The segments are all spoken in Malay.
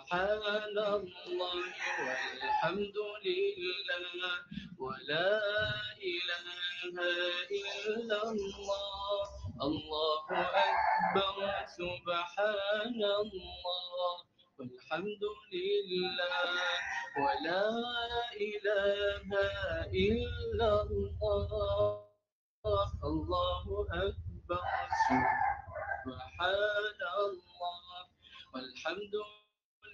سبحان الله والحمد لله ولا إله إلا الله الله أكبر سبحان الله والحمد لله ولا إله إلا الله الله أكبر سبحان الله والحمد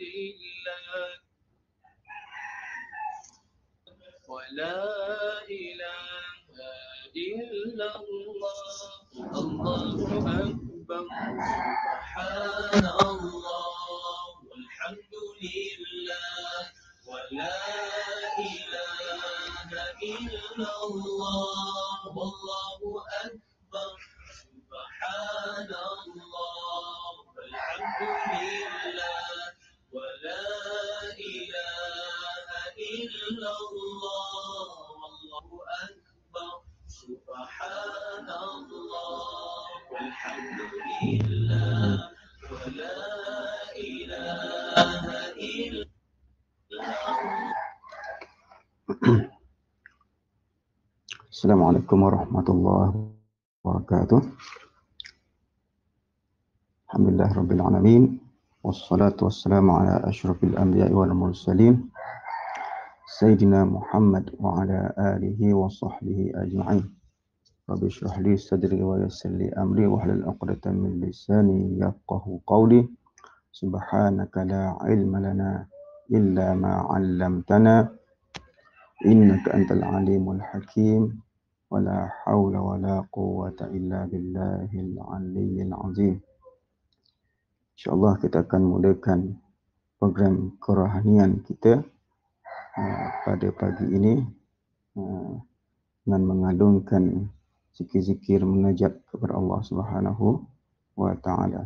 لله ولا إله إلا الله الله أكبر سبحان الله والحمد لله ولا إله إلا الله والله أكبر سبحان الله والحمد لله ولا إله إلا الله والله أكبر سبحان الله والحمد لله ولا إله إلا الله. Assalamualaikum warahmatullahi wabarakatuh. Alhamdulillah rabbil alamin. Wassalatu wassalamu ala asyrafil anbiya'i wal mursalin Sayyidina Muhammad wa ala alihi wa sahbihi ajma'in. Rabbi shrah li sadri wa yassir li amri wahlul 'uqdatam min lisani yafqahu qawli. Subhanaka la ilma lana illa ma 'allamtana innaka antal alimul hakim. Wala haula wala quwwata illa billahil aliyyil azim. InsyaAllah kita akan mulakan program kerohanian kita pada pagi ini dengan mengandungkan zikir-zikir munajat kepada Allah Subhanahu wa taala.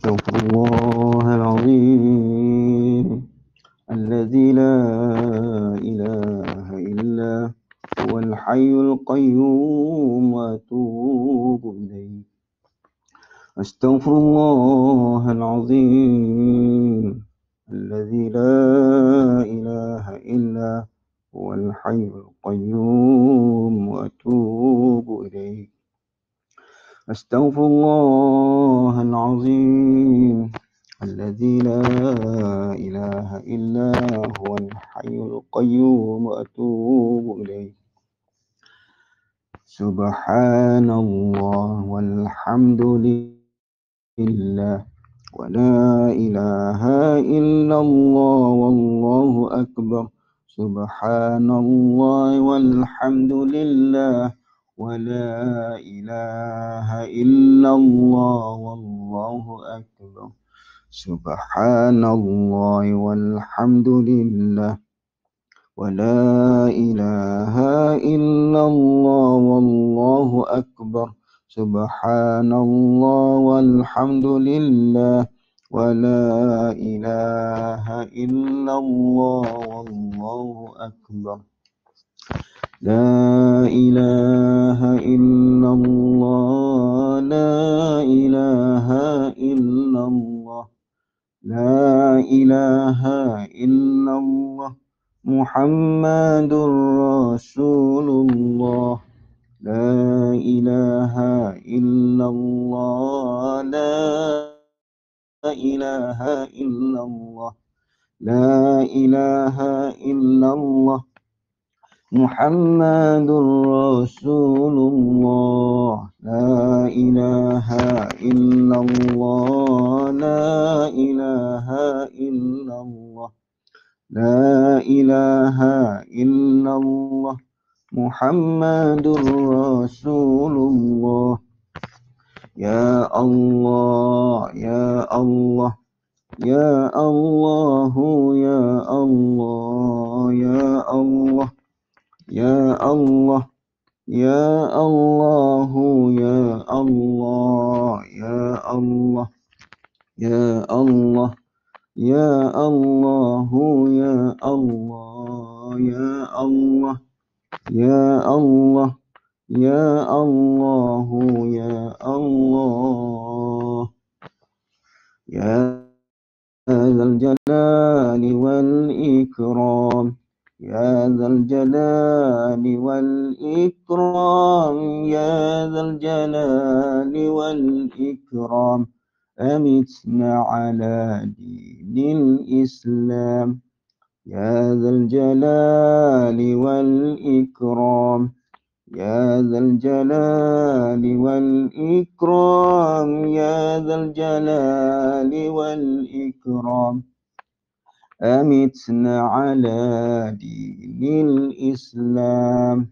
Astaghfirullahal azim alladzi la ilaha illa huwal hayyul qayyum wa atubu ilaih. Astaghfirullahal azim alladzi la ilaha illa huwal hayyul qayyum wa atubu ilaih. Astaghfirullahal azim alladzi la ilaha illa huwal hayyul qayyum wa atubu ilaih. Subhanallah walhamdulillah wa la ilaha illallah wallahu akbar. Subhanallah walhamdulillah wa la ilaha illallah wallahu akbar. Subhanallah walhamdulillah wa la ilaha illallah wallahu akbar. Subhanallah walhamdulillah wa la ilaha illallah wallahu akbar. La ilaha illallah, la ilaha illallah, la ilaha illallah, Muhammadur Rasulullah. La ilaha illallah, la ilaha illallah, la ilaha illallah, Muhammadur Rasulullah. La ilaha illallah, la ilaha illallah, la ilaha illallah, Muhammadur Rasulullah. Ya Allah, ya Allah, يا الله يا الله يا الله يا الله يا الله يا الله يا الله يا الله يا الله يا الله يا الله يا الله يا الله يا الله يا ذا الجلال والإكرام يا ذا الجلال والإكرام يا ذا الجلال والإكرام أمتنا على دين الإسلام يا ذا الجلال والإكرام يا ذا الجلال والإكرام يا ذا الجلال والإكرام أمتنا على دين الإسلام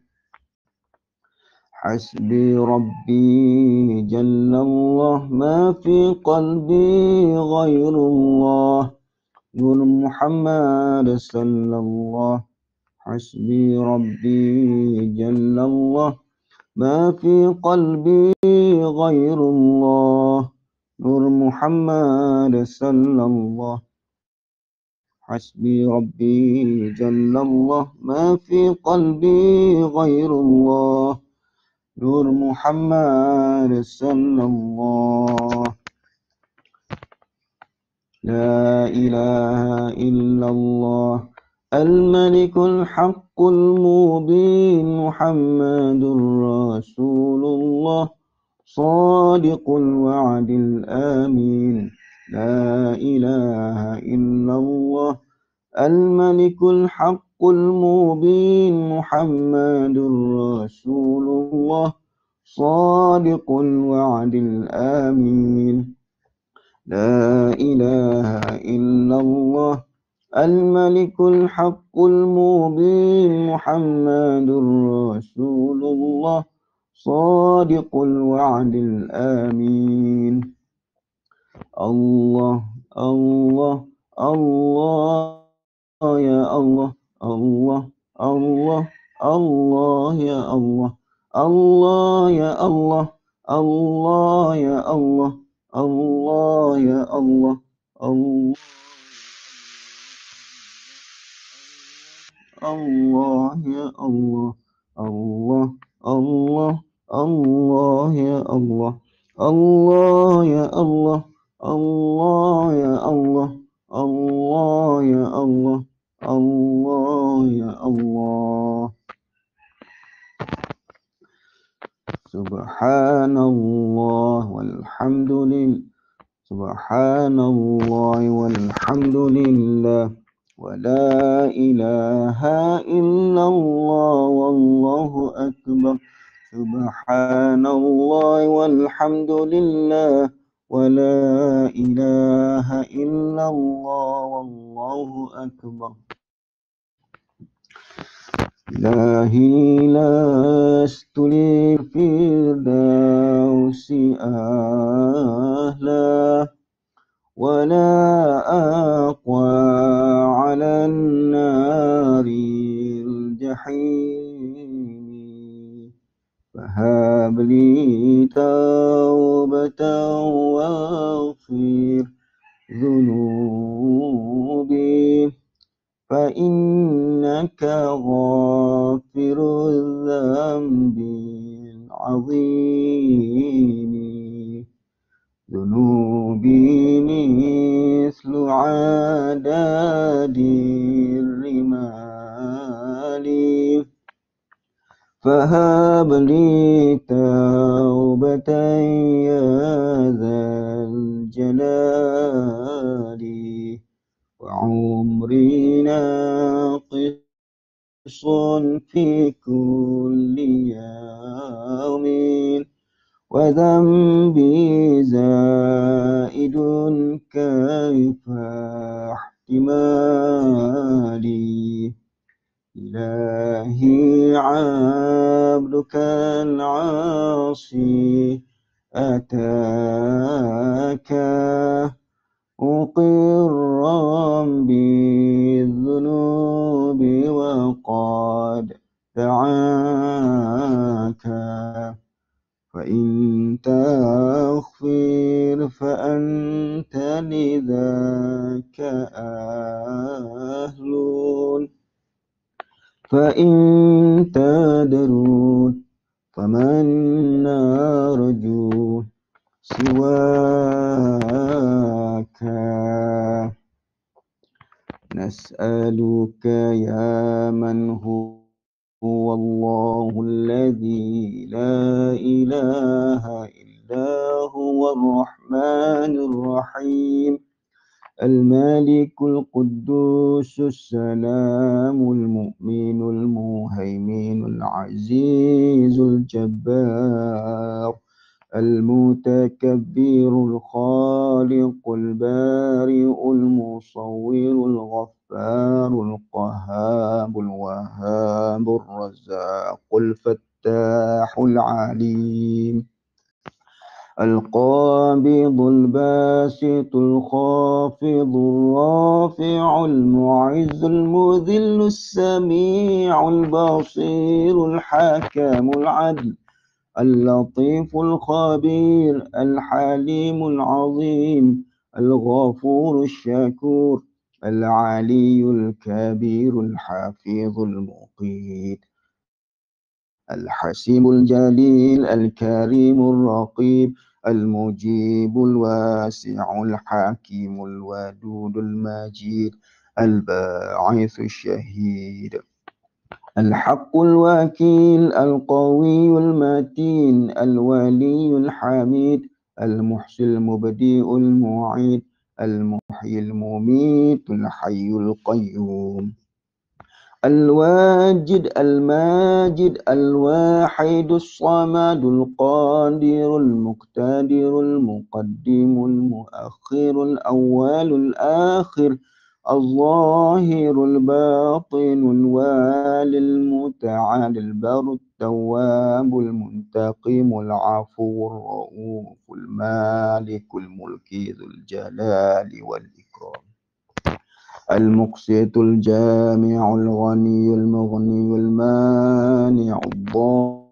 حسبي ربي جل الله ما في قلبي غير الله نور محمد صلى الله حسبي ربي جل الله ما في قلبي غير الله نور محمد صلى الله حسبي ربي جل الله ما في قلبي غير الله نور محمد صلى الله لا إله إلا الله الملك الحق المبين محمد رسول الله صادق الوعد الآمين لا إله إلا الله الملك الحق المبين محمد رسول الله صادق الوعد الآمين لا إله إلا الله الملك الحق المبين محمد رسول الله صادق الوعد الآمين الله الله الله يا الله الله الله الله يا الله الله يا الله الله يا الله الله يا الله الله الله يا الله الله الله الله يا الله الله يا الله الله يا الله الله يا الله الله يا الله سبحان الله والحمد لله سبحان الله والحمد لله ولا إله إلا الله والله أكبر سبحان الله والحمد لله ولا إله إلا الله والله أكبر إلهي لست للفردوس أهلا ولا أقوى على النار الجحيم فهب لي توبة واغفر ذنوبي فإنك غافر الذنب العظيم ذنوبي مثل عدد الرمال فهب لي توبة يا ذا الجلال وعمري ناقص في كل يوم وذنبي زائد كيف احتمالي إلهي عبدك العاصي أتاك مقرا بالذنوب وقد دعاك فإن تغفر فأنت لذاك أهل فإن تدرون فمن نرجو سواك نسألك يا من هو الله الذي لا إله إلا هو الرحمن الرحيم الملك القدوس السلام المؤمن المهيمن العزيز الجبار المتكبر الخالق البارئ المصور الغفار القهار الوهاب الرزاق الفتاح العليم القابض الباسط الخافض الرافع المعز المذل السميع البصير الحكم العدل اللطيف الخبير الحليم العظيم الغفور الشكور العلي الكبير الحفيظ المقيت الحسيب الجليل الكريم الرقيب المجيب الواسع الحكيم الودود المجيد الباعث الشهيد الحق الوكيل القوي المتين الولي الحميد المحصي المبدئ المعيد المحيي المميت الحي القيوم الواجد الماجد الواحد الصمد القادر المقتدر المقدم المؤخر الأول الآخر الظاهر الباطن الوالي المتعال البر التواب المنتقم العفو الرؤوف المالك الملك ذو الجلال والإكرام المقسط الجامع الغني المغني المانع الضار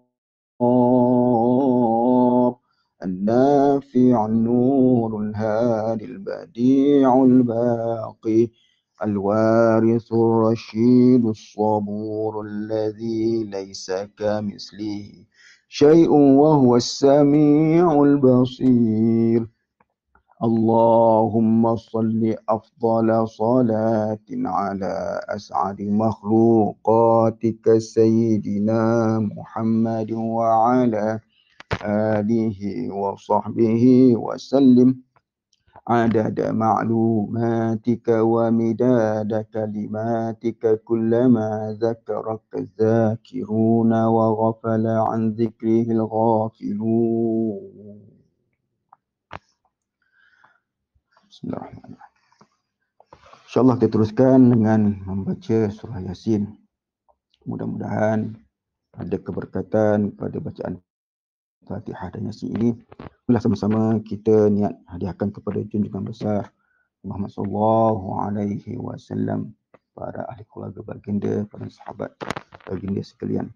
النافع النور الهادي البديع الباقي الوارث الرشيد الصبور الذي ليس كمثله شيء وهو السميع البصير اللهم صل أفضل صلاة على أسعد مخلوقاتك سيدنا محمد وعلى آله وصحبه وسلم عدد معلوماتك ومداد كلماتك كلما ذكرك الذاكرون وغفل عن ذكره الغافلون. Bismillahirrahmanirrahim. InsyaAllah kita teruskan dengan membaca surah Yasin. Mudah-mudahan ada keberkatan pada bacaan Fatihah dan Yasin ini. Marilah sama-sama kita niat hadiahkan kepada junjungan besar Muhammad SAW, para ahli keluarga baginda, para sahabat baginda sekalian.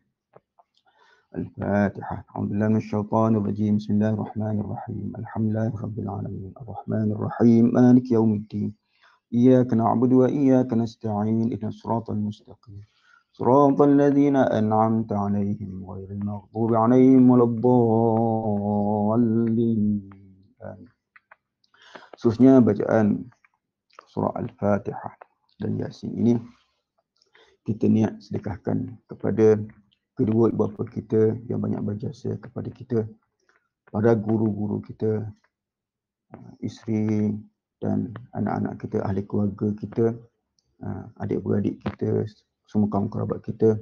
الفاتحة. أعوذ بالله من الشيطان الرجيم. بسم الله الرحمن الرحيم. الحمد لله رب العالمين الرحمن الرحيم مالك يوم الدين إياك نعبد وإياك نستعين اهدنا الصراط المستقيم صراط الذين أنعمت عليهم غير المغضوب عليهم ولا الضالين. Khususnya bacaan surah Al-Fatihah dan Yasin ini kita niat sedekahkan kepada kedua ibu bapa kita yang banyak berjasa kepada kita, para guru-guru kita, isteri dan anak-anak kita, ahli keluarga kita, adik-beradik kita, semua kaum kerabat kita,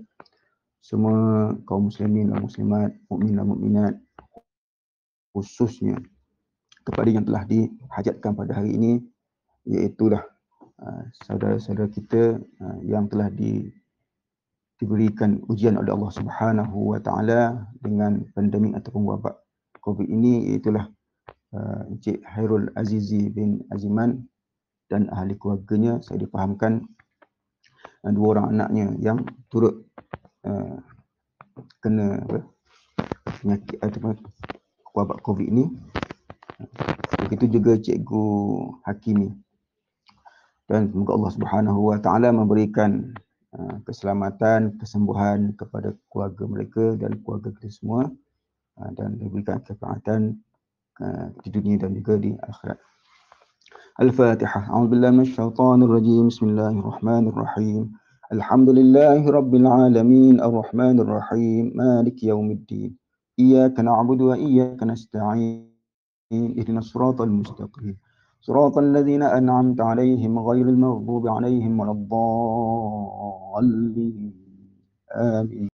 semua kaum muslimin dan muslimat, mukmin dan mukminat, khususnya kepada yang telah dihajatkan pada hari ini, iaitulah saudara-saudara kita yang telah diberikan ujian oleh Allah Subhanahu wa taala dengan pandemik ataupun wabak Covid ini, iaitulah Encik Hairul Azizi bin Aziman dan ahli keluarganya. Saya difahamkan dua orang anaknya yang turut kena penyakit ataupun wabak COVID ini. Begitu juga Cikgu Hakimi. Dan semoga Allah Subhanahu Wa Taala memberikan keselamatan, kesembuhan kepada keluarga mereka dan keluarga kita semua, dan diberikan keselamatan di dunia dan juga di akhirat. Al-Fatihah. A'udzubillahi minasyaitonir rajim. Bismillahirrahmanirrahim. Alhamdulillahi rabbil alamin, arrahmanir rahim, maliki yaumiddin. Iyyaka na'budu wa iyyaka nasta'in. Ihdinas siratal mustaqim. صراط الذين أنعمت عليهم غير المغضوب عليهم ولا الضالين آمين.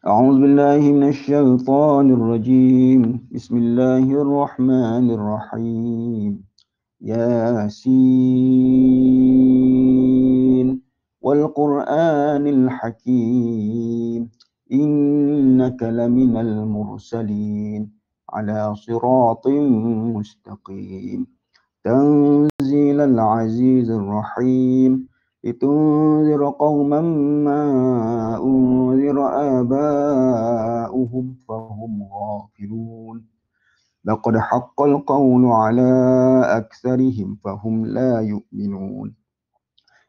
أعوذ بالله من الشيطان الرجيم. بسم الله الرحمن الرحيم. ياسين والقرآن الحكيم إنك لمن المرسلين على صراط مستقيم تنزيل العزيز الرحيم لتنذر قوما ما أنذر آباؤهم فهم غافلون لقد حق القول على أكثرهم فهم لا يؤمنون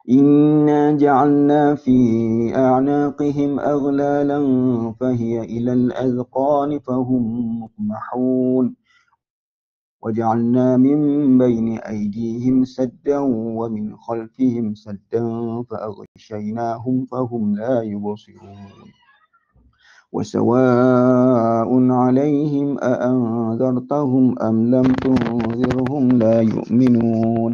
إنا جعلنا في أعناقهم أغلالا فهي إلى الأذقان فهم مقمحون وجعلنا من بين أيديهم سدا ومن خلفهم سدا فأغشيناهم فهم لا يبصرون وسواء عليهم أأنذرتهم أم لم تنذرهم لا يؤمنون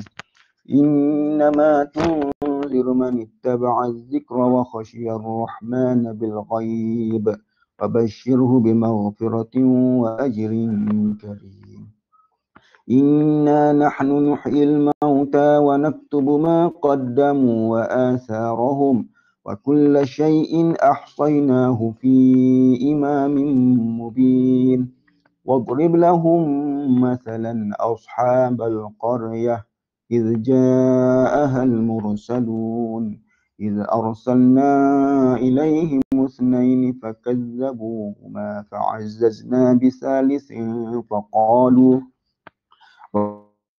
إنما تنذر من اتبع الذكر وخشي الرحمن بالغيب فبشره بمغفرة وأجر كريم إنا نحن نحيي الموتى ونكتب ما قدموا وآثارهم وكل شيء أحصيناه في إمام مبين واضرب لهم مثلا أصحاب القرية إذ جاءها المرسلون إذ أرسلنا إليهم اثنين فكذبوهما فعززنا بثالث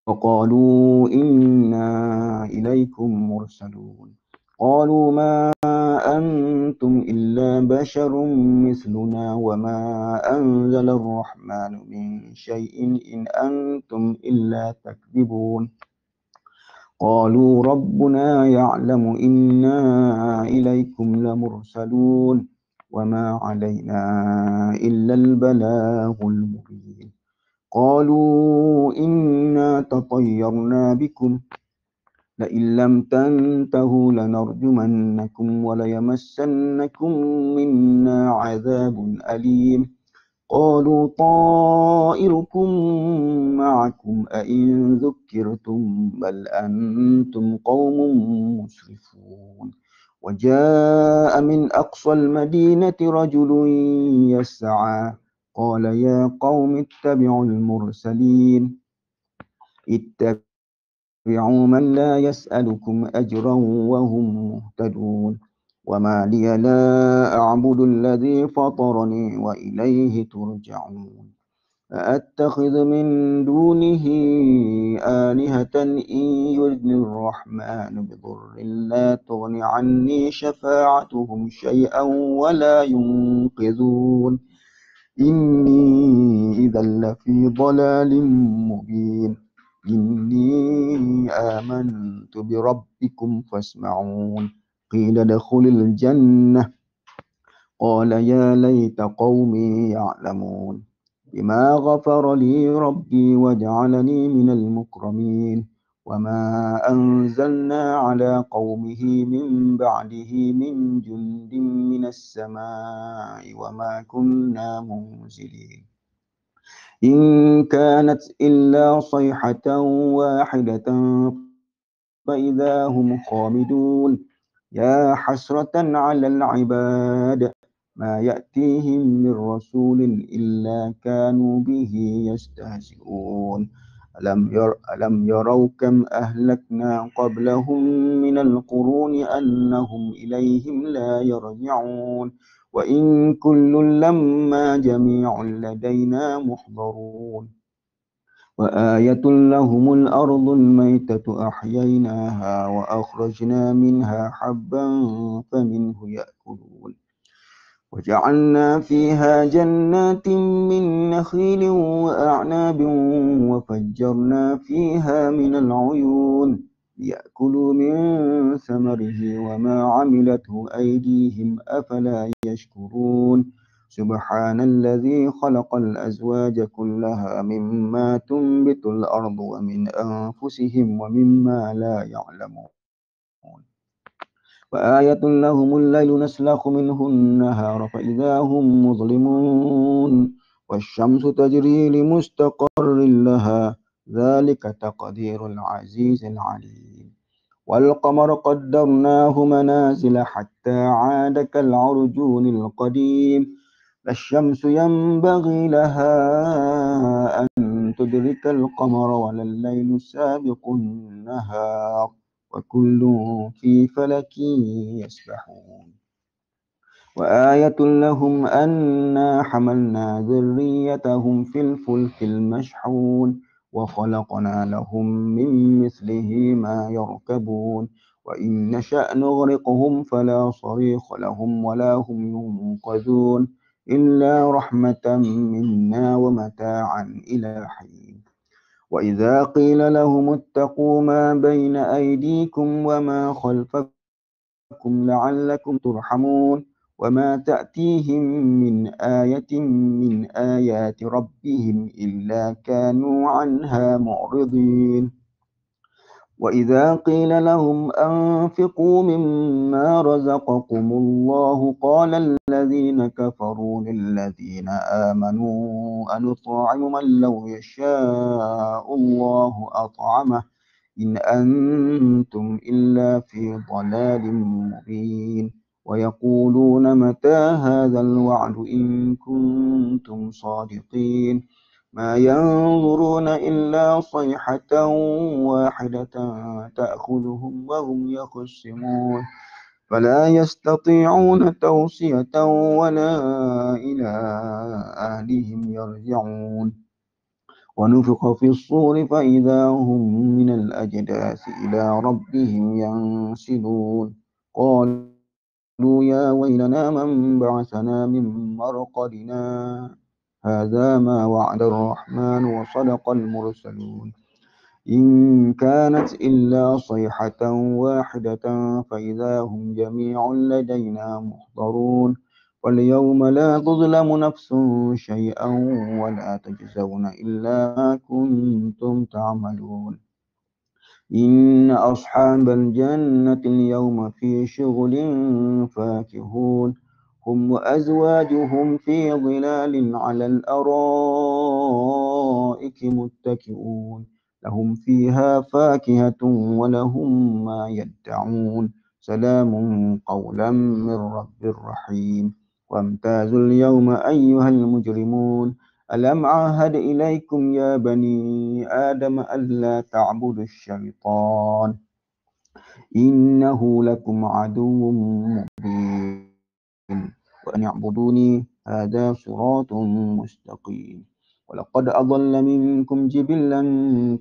فقالوا إنا إليكم مرسلون قالوا ما أنتم إلا بشر مثلنا وما أنزل الرحمن من شيء إن أنتم إلا تكذبون قالوا ربنا يعلم إنا إليكم لمرسلون وما علينا إلا البلاغ المبين قالوا إنا تطيرنا بكم لئن لم تنتهوا لنرجمنكم وليمسنكم منا عذاب أليم قالوا طائركم معكم أئن ذكرتم بل أنتم قوم مسرفون وجاء من أقصى المدينة رجل يسعى قال يا قوم اتبعوا المرسلين اتبعوا من لا يسألكم أجرا وهم مهتدون وما لي لا أعبد الذي فطرني وإليه ترجعون أأتخذ من دونه آلهة إن يردني الرحمن بضر لا تغن عني شفاعتهم شيئا ولا ينقذون إني إذا لفي ضلال مبين إني آمنت بربكم فاسمعون قيل ادخل الجنة قال يا ليت قومي يعلمون بما غفر لي ربي وجعلني من المكرمين وما أنزلنا على قومه من بعده من جند من السماء وما كنا منزلين إن كانت إلا صيحة واحدة فإذا هم خامدون يا حسرة على العباد ما يأتيهم من رسول إلا كانوا به يستهزئون ألم يروا كم أهلكنا قبلهم من القرون أنهم إليهم لا يرجعون وإن كل لما جميع لدينا محضرون وآية لهم الأرض الميتة أحييناها وأخرجنا منها حبا فمنه يأكلون وجعلنا فيها جنات من نخيل وأعناب وفجرنا فيها من العيون ليأكلوا من ثمره وما عملته أيديهم أفلا يشكرون سبحان الذي خلق الأزواج كلها مما تنبت الأرض ومن أنفسهم ومما لا يعلمون وآية لهم الليل نسلخ منه النهار فإذا هم مظلمون والشمس تجري لمستقر لها ذلك تقدير العزيز العليم والقمر قدرناه منازل حتى عاد كالعرجون القديم لا الشمس ينبغي لها أن تدرك القمر ولا الليل سابق النهار وكل في فلك يسبحون وآية لهم أنا حملنا ذريتهم في الفلك المشحون وخلقنا لهم من مثله ما يركبون وإن نشأ نغرقهم فلا صريخ لهم ولا هم ينقذون إلا رحمة منا ومتاعا إلى حين وإذا قيل لهم اتقوا ما بين أيديكم وما خلفكم لعلكم ترحمون وما تأتيهم من آية من آيات ربهم إلا كانوا عنها معرضين وإذا قيل لهم أنفقوا مما رزقكم الله قال الذين كفروا للذين آمنوا أنطعم من لو يشاء الله أطعمه إن أنتم إلا في ضلال مبين ويقولون متى هذا الوعد إن كنتم صادقين ما ينظرون إلا صيحة واحدة تأخذهم وهم يخصمون فلا يستطيعون توصية ولا إلى أهلهم يرجعون ونفخ في الصور فإذا هم من الأجداث إلى ربهم ينسلون قالوا يا ويلنا من بعثنا من مرقدنا هذا ما وعد الرحمن وصدق المرسلون إن كانت إلا صيحة واحدة فإذا هم جميع لدينا محضرون واليوم لا تظلم نفس شيئا ولا تجزون إلا ما كنتم تعملون إن أصحاب الجنة اليوم في شغل فاكهون هم وأزواجهم في ظلال على الأرائك متكئون لهم فيها فاكهة ولهم ما يدعون سلام قولا من رب رحيم وامتازوا اليوم أيها المجرمون ألم عاهد إليكم يا بني آدم ألا تعبدوا الشيطان إنه لكم عدو مبين وأن اعبدوني هذا صراط مستقيم ولقد أضل منكم جبلا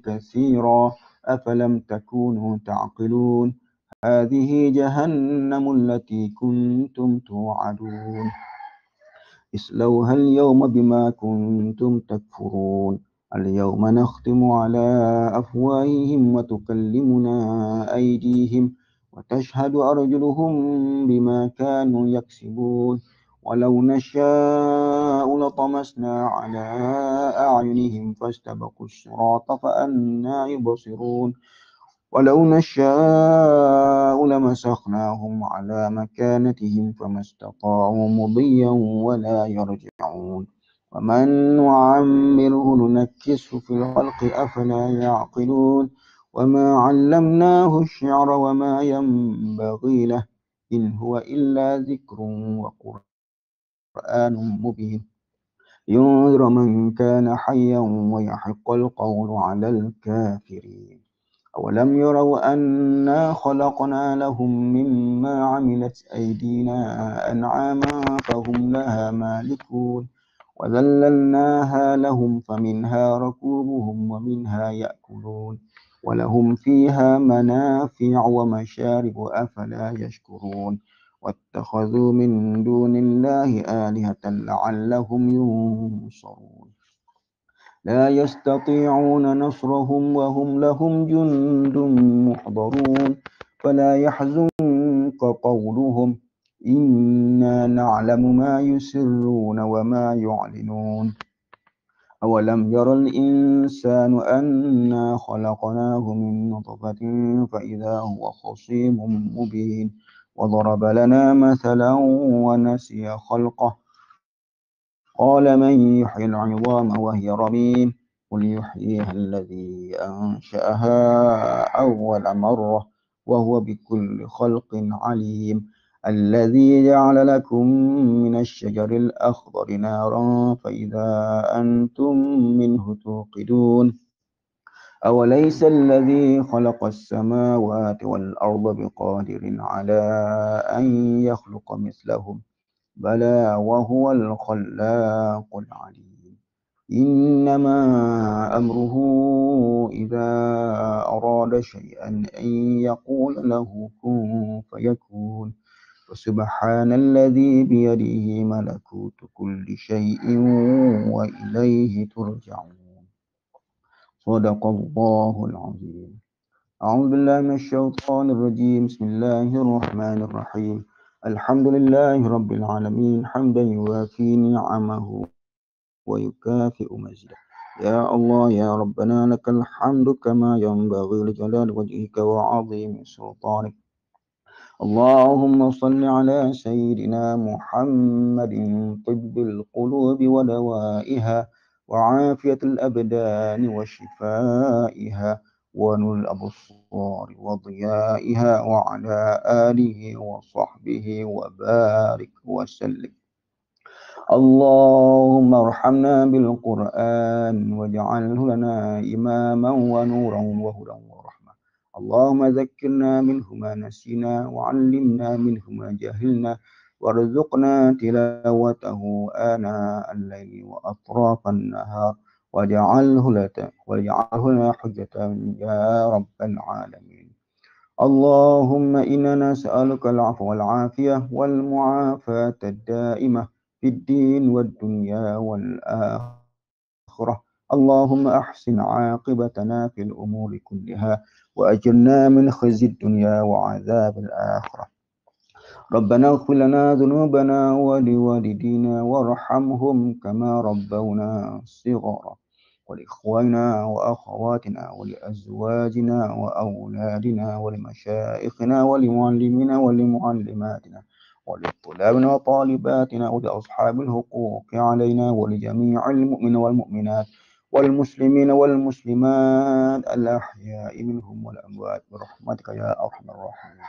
كثيرا أفلم تكونوا تعقلون هذه جهنم التي كنتم توعدون اصلوها اليوم بما كنتم تكفرون اليوم نختم على أفواههم وتكلمنا أيديهم وتشهد أرجلهم بما كانوا يكسبون ولو نشاء لطمسنا على أعينهم فاستبقوا الصراط فأنى يبصرون ولو نشاء لمسخناهم على مكانتهم فما استطاعوا مضيا ولا يرجعون ومن نعمره ننكسه في الخلق أفلا يعقلون وما علمناه الشعر وما ينبغي له إن هو إلا ذكر وقرآن مبين لينذر من كان حيا ويحق القول على الكافرين. أولم يروا أنا خلقنا لهم مما عملت أيدينا أنعاما فهم لها مالكون وذللناها لهم فمنها ركوبهم ومنها يأكلون ولهم فيها منافع ومشارب أفلا يشكرون واتخذوا من دون الله آلهة لعلهم ينصرون لا يستطيعون نصرهم وهم لهم جند محضرون فلا يحزنك قولهم إنا نعلم ما يسرون وما يعلنون أولم ير الإنسان أنا خلقناه من نطفة فإذا هو خصيم مبين وضرب لنا مثلا ونسي خلقه قال من يحيي العظام وهي رميم قل يحييها الذي أنشأها أول مرة وهو بكل خلق عليم الذي جعل لكم من الشجر الأخضر نارا فإذا أنتم منه توقدون أوليس الذي خلق السماوات والأرض بقادر على أن يخلق مثلهم بلى وهو الخلاق العليم إنما أمره إذا أراد شيئا أن يقول له كن فيكون فسبحان الذي بيده ملكوت كل شيء وإليه ترجعون صدق الله العظيم أعوذ بالله من الشيطان الرجيم بسم الله الرحمن الرحيم الحمد لله رب العالمين حمدا يوافي نعمه ويكافئ مزيده يا الله يا ربنا لك الحمد كما ينبغي لجلال وجهك وعظيم سلطانك اللهم صل على سيدنا محمد طب القلوب ودوائها وعافية الأبدان وشفائها ونور الأبصار وضيائها وعلى آله وصحبه وبارك وسلم اللهم ارحمنا بالقرآن واجعله لنا إماما ونورا وهدى ورحمة اللهم ذكرنا منه ما نسينا وعلمنا منه ما جهلنا وارزقنا تلاوته آناء الليل وأطراف النهار واجعله لنا حجة يا رب العالمين اللهم إنا نسألك العفو والعافية والمعافاة الدائمة في الدين والدنيا والآخرة اللهم أحسن عاقبتنا في الأمور كلها وأجرنا من خزي الدنيا وعذاب الآخرة ربنا اغفر لنا ذنوبنا ولوالدينا وارحمهم كما ربونا صغارا ولإخواننا وأخواتنا ولأزواجنا وأولادنا ولمشائخنا ولمعلمنا ولمعلماتنا ولطلابنا وطالباتنا ولأصحاب الحقوق علينا ولجميع المؤمنين والمؤمنات والمسلمين والمسلمات الأحياء منهم والأموات برحمتك يا أرحم الراحمين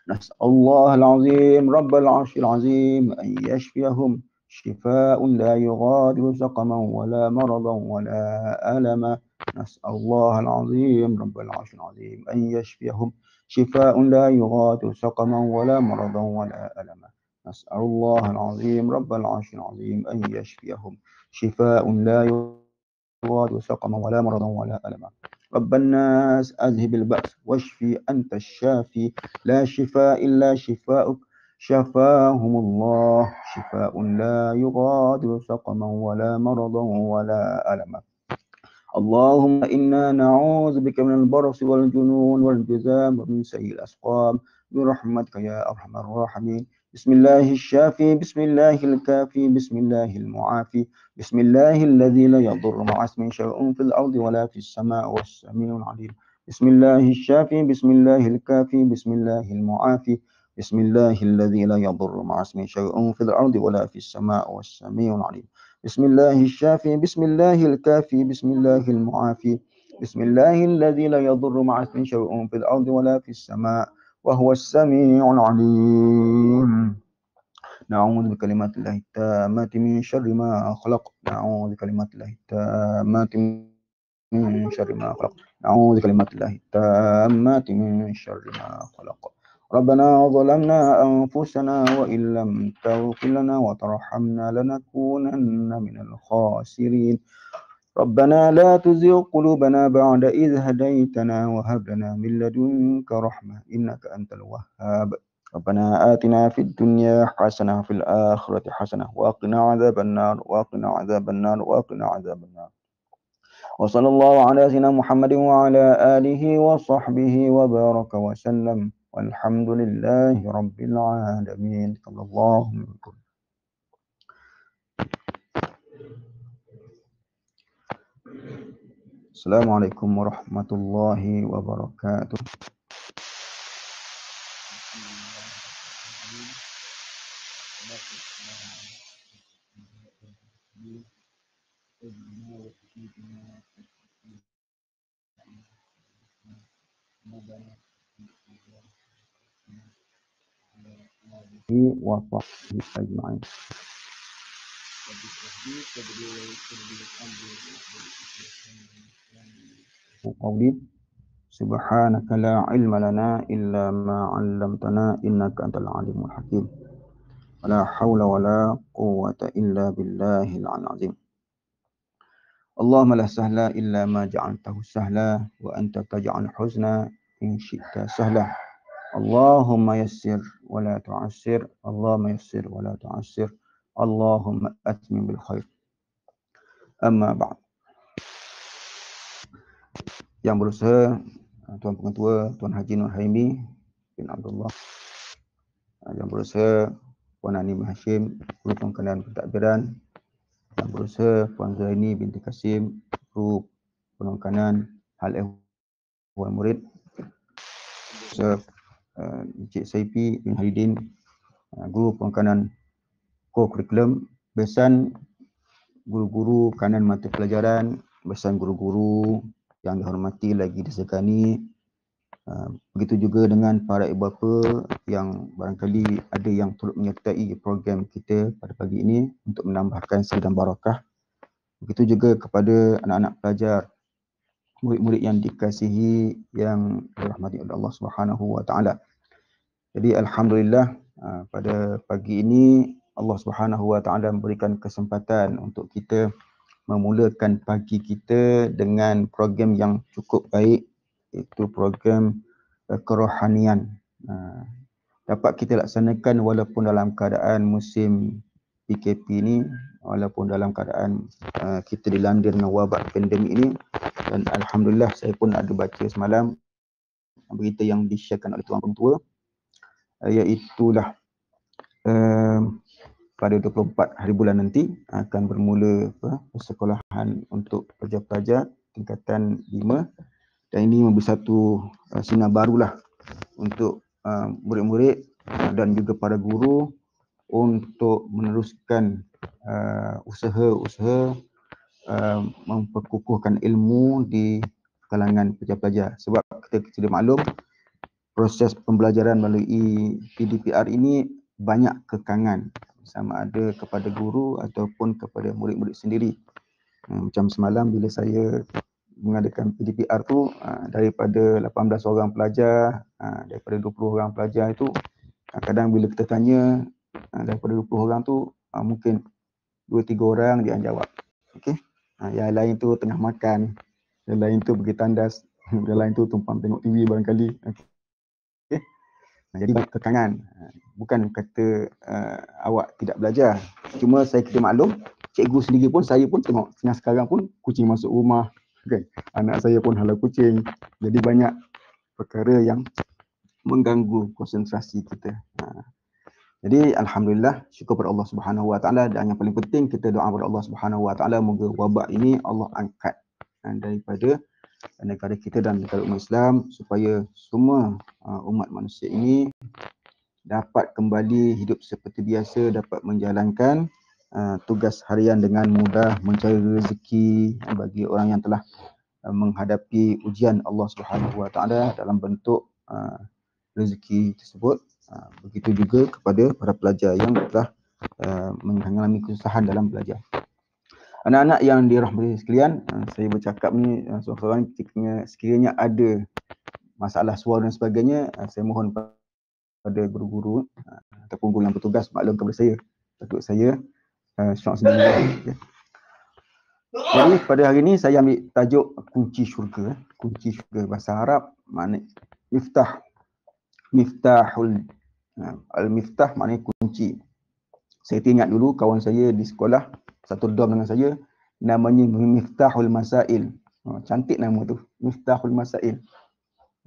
نسأل الله العظيم رب العرش العظيم أن يشفيهم شفاء لا يغادر سقما ولا مرضا ولا ألما نسأل الله العظيم رب العرش العظيم أن يشفيهم شفاء لا يغادر سقما ولا مرضا ولا ألما نسأل الله العظيم رب العرش العظيم أن يشفيهم شفاء لا يغادر سقما ولا مرضا ولا ألما رب الناس أذهب البأس واشفي أنت الشافي لا شفاء إلا شفاءك شفاهم الله شفاء لا يغادر سقما ولا مرضا ولا ألما اللهم إنا نعوذ بك من البرص والجنون والجذام ومن سيء الأسقام برحمتك يا أرحم الراحمين بسم الله الشافي بسم الله الكافي بسم الله المعافي بسم الله الذي لا يضر مع اسمه شيء في الأرض ولا في السماء والسميع العليم بسم الله الشافي بسم الله الكافي بسم الله المعافي بسم الله الذي لا يضر مع اسمه شيء في الأرض ولا في السماء والسميع العليم بسم الله الشافي بسم الله الكافي بسم الله المعافي بسم الله الذي لا يضر مع اسمه شيء في الأرض ولا في السماء وهو السميع العليم نعوذ بكلمات الله التامات من شر ما خلق نعوذ بكلمات الله التامات من شر ما خلق نعوذ بكلمات الله التامات من شر ما خلق ربنا ظلمنا أنفسنا وإن لم تغفر لنا وترحمنا لنكونن من الخاسرين ربنا لا تزغ قلوبنا بعد إذ هديتنا وهب لنا من لدنك رحمة إنك أنت الوهاب ربنا آتنا في الدنيا حسنة وفي الآخرة حسنة وقنا عذاب النار وقنا عذاب النار وقنا عذاب النار وصلى الله على سيدنا محمد وعلى آله وصحبه وبارك وسلم والحمد لله رب العالمين صلى الله عليه وسلم. Assalamualaikum warahmatullahi wabarakatuh. Subhanaka la ilma lana illa ma 'allamtana innaka antal alimul hakim. Wala haula wala quwwata illa billahil 'aliyyil 'azim. Allahumma la sahla illa ma ja'altahu sahla wa anta taj'al huzna in syi'ta sahla. Allahumma yassir wa la tu'assir. Allahumma yassir wa la tu'assir. Allahumma atmim bil khair. Amma ba'd. Yang berusaha Tuan Pengetua Tuan Haji Nur Haimi bin Abdullah, yang berusaha Puan Anim Hashim Guru Pengkajian Pentadbiran, yang berusaha Puan Zaini binti Kasim Guru Penekanan Hal Ehwal Murid, Encik Saifi bin Halidin Guru Pengkajian Co-Curriculum, besan guru-guru kanan mata pelajaran, besan guru-guru yang dihormati lagi disegani. Begitu juga dengan para ibu bapa yang barangkali ada yang turut menyertai program kita pada pagi ini untuk menambahkan seri dan barakah. Begitu juga kepada anak-anak pelajar, murid-murid yang dikasihi, yang dirahmati oleh Allah Subhanahu wa taala. Jadi alhamdulillah pada pagi ini Allah Subhanahu wa taala memberikan kesempatan untuk kita memulakan pagi kita dengan program yang cukup baik, iaitu program kerohanian. Dapat kita laksanakan walaupun dalam keadaan musim PKP ini, walaupun dalam keadaan kita dilanda dengan wabak pandemik ini. Dan alhamdulillah saya pun ada baca semalam berita yang di-sharekan oleh Tuan Pengetua, iaitulah pada 24 hari bulan nanti akan bermula persekolahan untuk pelajar-pelajar tingkatan 5, dan ini memberi satu sinar barulah untuk murid-murid dan juga para guru untuk meneruskan usaha-usaha memperkukuhkan ilmu di kalangan pelajar-pelajar. Sebab kita sudah maklum proses pembelajaran melalui PDPR ini banyak kekangan, sama ada kepada guru ataupun kepada murid-murid sendiri. Macam semalam bila saya mengadakan PDPR tu, daripada 18 orang pelajar, daripada 20 orang pelajar itu, kadang bila kita tanya daripada 20 orang tu, mungkin 2-3 orang dia jawab. Okey. Yang lain tu tengah makan, yang lain tu pergi tandas, yang lain tu tumpang tengok TV barangkali. Okey. Jadi kekangan. Bukan kata awak tidak belajar. Cuma kita maklum, cikgu sendiri pun, saya pun tengok tengah sekarang pun kucing masuk rumah. Kan? Anak saya pun halau kucing. Jadi banyak perkara yang mengganggu konsentrasi kita. Jadi alhamdulillah, syukur kepada Allah Subhanahu wa taala, dan yang paling penting kita doa kepada Allah Subhanahu wa taala moga wabak ini Allah angkat daripada negara kita dan negara umat Islam, supaya semua umat manusia ini dapat kembali hidup seperti biasa, dapat menjalankan tugas harian dengan mudah, mencari rezeki bagi orang yang telah menghadapi ujian Allah Subhanahu wa taala dalam bentuk rezeki tersebut. Begitu juga kepada para pelajar yang telah mengalami kesusahan dalam belajar. Anak-anak yang dirahmati sekalian, saya bercakap ni seorang-seorang sekiranya ada masalah suara dan sebagainya, saya mohon pada guru-guru ataupun guru yang bertugas maklum kepada saya. Untuk saya syok sendiri. Jadi pada hari ini saya ambil tajuk kunci syurga. Kunci syurga bahasa Arab makna miftah. Al-miftah maknanya kunci. Saya ingat dulu kawan saya di sekolah, satu dorm dengan saya, namanya Miftahul Masail. Cantik nama tu, Miftahul Masail.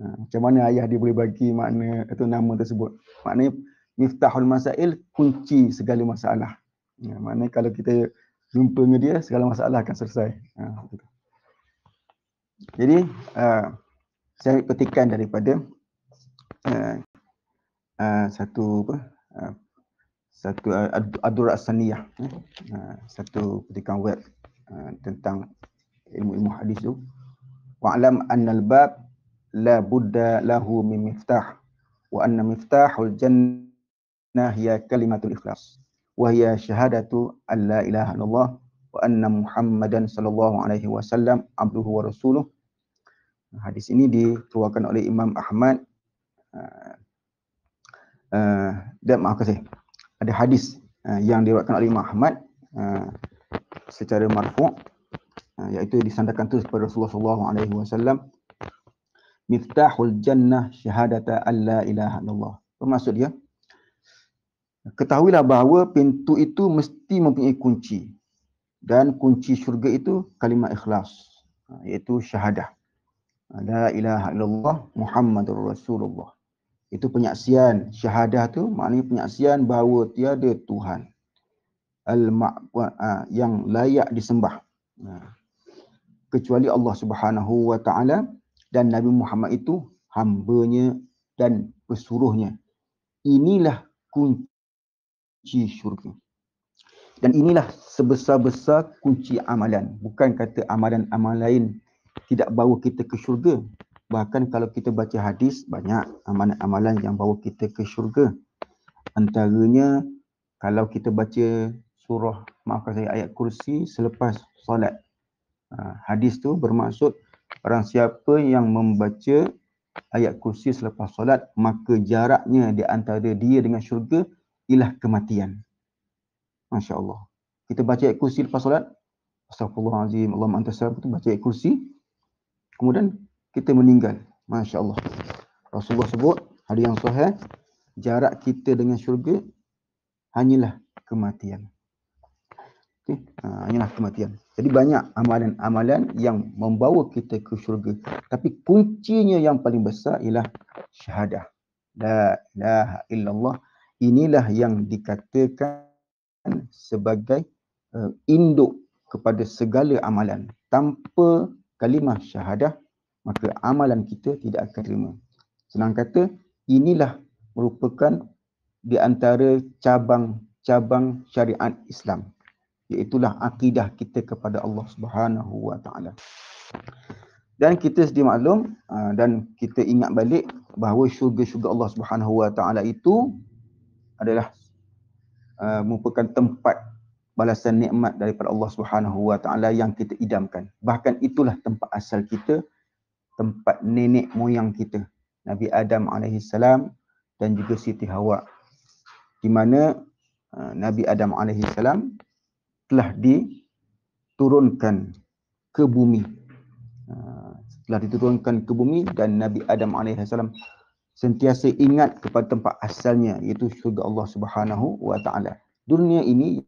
Macam mana ayah dia boleh bagi makna itu nama tersebut? Maknanya Miftahul Masail, kunci segala masalah. Maknanya kalau kita jumpa dengan dia, segala masalah akan selesai. Jadi saya petikan daripada satu Ad-Durrah As-Saniyah, satu petikan web tentang ilmu-ilmu hadis tu. Wa'lam annal bab la budda lahu min miftah wa anna miftahul jannah hiya kalimatul ikhlas wa hiya syahadatu an la ilaha illallah wa anna Muhammadan sallallahu alaihi wasallam abduhu wa rasuluh. Hadis ini dikeluarkan oleh Imam Ahmad dan maaf kasih, ada hadis yang diriwayatkan oleh Imam Ahmad secara marfu', iaitu disandarkan terus kepada Rasulullah sallallahu alaihi wasallam, miftahul jannah syahadata alla ilaha illallah. Apa maksud dia? Ketahuilah bahawa pintu itu mesti mempunyai kunci, dan kunci syurga itu kalimat ikhlas, iaitu syahadah la ilaha illallah Muhammadur Rasulullah. Itu penyaksian. Syahadah tu maknanya penyaksian bahawa tiada Tuhan yang layak disembah kecuali Allah Subhanahu wa taala, dan Nabi Muhammad itu hamba-Nya dan pesuruhnya. Inilah kunci syurga. Dan inilah sebesar-besar kunci amalan. Bukan kata amalan-amalan lain tidak bawa kita ke syurga. Bahkan kalau kita baca hadis, banyak amalan-amalan yang bawa kita ke syurga. Antaranya, kalau kita baca surah, maafkan saya, ayat kursi selepas solat. Hadis tu bermaksud, barang siapa yang membaca ayat kursi selepas solat, maka jaraknya di antara dia dengan syurga ialah kematian. Masya Allah. Kita baca ayat kursi lepas solat, Astaghfirullahaladzim, Allahumma anta salam, kita baca ayat kursi, kemudian kita meninggal. Masya Allah. Rasulullah sebut, hadis yang sahih, jarak kita dengan syurga hanyalah kematian. Okay? Hanyalah kematian. Jadi banyak amalan-amalan yang membawa kita ke syurga. Tapi kuncinya yang paling besar ialah syahadah. La ilaha illallah. Inilah yang dikatakan sebagai induk kepada segala amalan. Tanpa kalimah syahadah, maka amalan kita tidak akan terima. Senang kata, inilah merupakan di antara cabang-cabang syariat Islam, iaitulah akidah kita kepada Allah Subhanahu wa taala. Dan kita sedia maklum dan kita ingat balik bahawa syurga-syurga Allah Subhanahu wa taala itu adalah merupakan tempat balasan nikmat daripada Allah Subhanahu wa taala yang kita idamkan. Bahkan itulah tempat asal kita, tempat nenek moyang kita, Nabi Adam alaihissalam dan juga Siti Hawa, di mana Nabi Adam alaihissalam telah diturunkan ke bumi. Telah diturunkan ke bumi dan Nabi Adam alaihissalam sentiasa ingat kepada tempat asalnya, iaitu syurga Allah Subhanahu wa taala. Dunia ini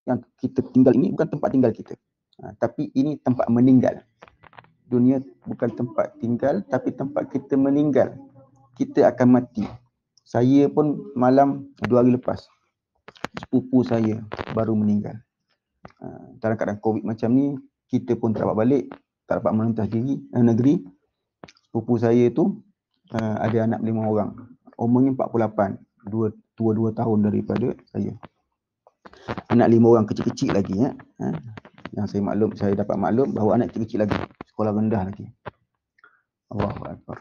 yang kita tinggal ini bukan tempat tinggal kita, tapi ini tempat meninggal. Dunia bukan tempat tinggal, tapi tempat kita meninggal. Kita akan mati. Saya pun malam 2 hari lepas, sepupu saya baru meninggal. Dalam keadaan COVID macam ni, kita pun tak dapat balik, tak dapat melintas negeri. Sepupu saya tu ada anak 5 orang. Umurnya 48, tua 2 tahun daripada saya. Anak 5 orang kecil-kecil lagi. Yang saya dapat maklum bahawa anak kecil lagi, sekolah rendah lagi. Allahu Akbar.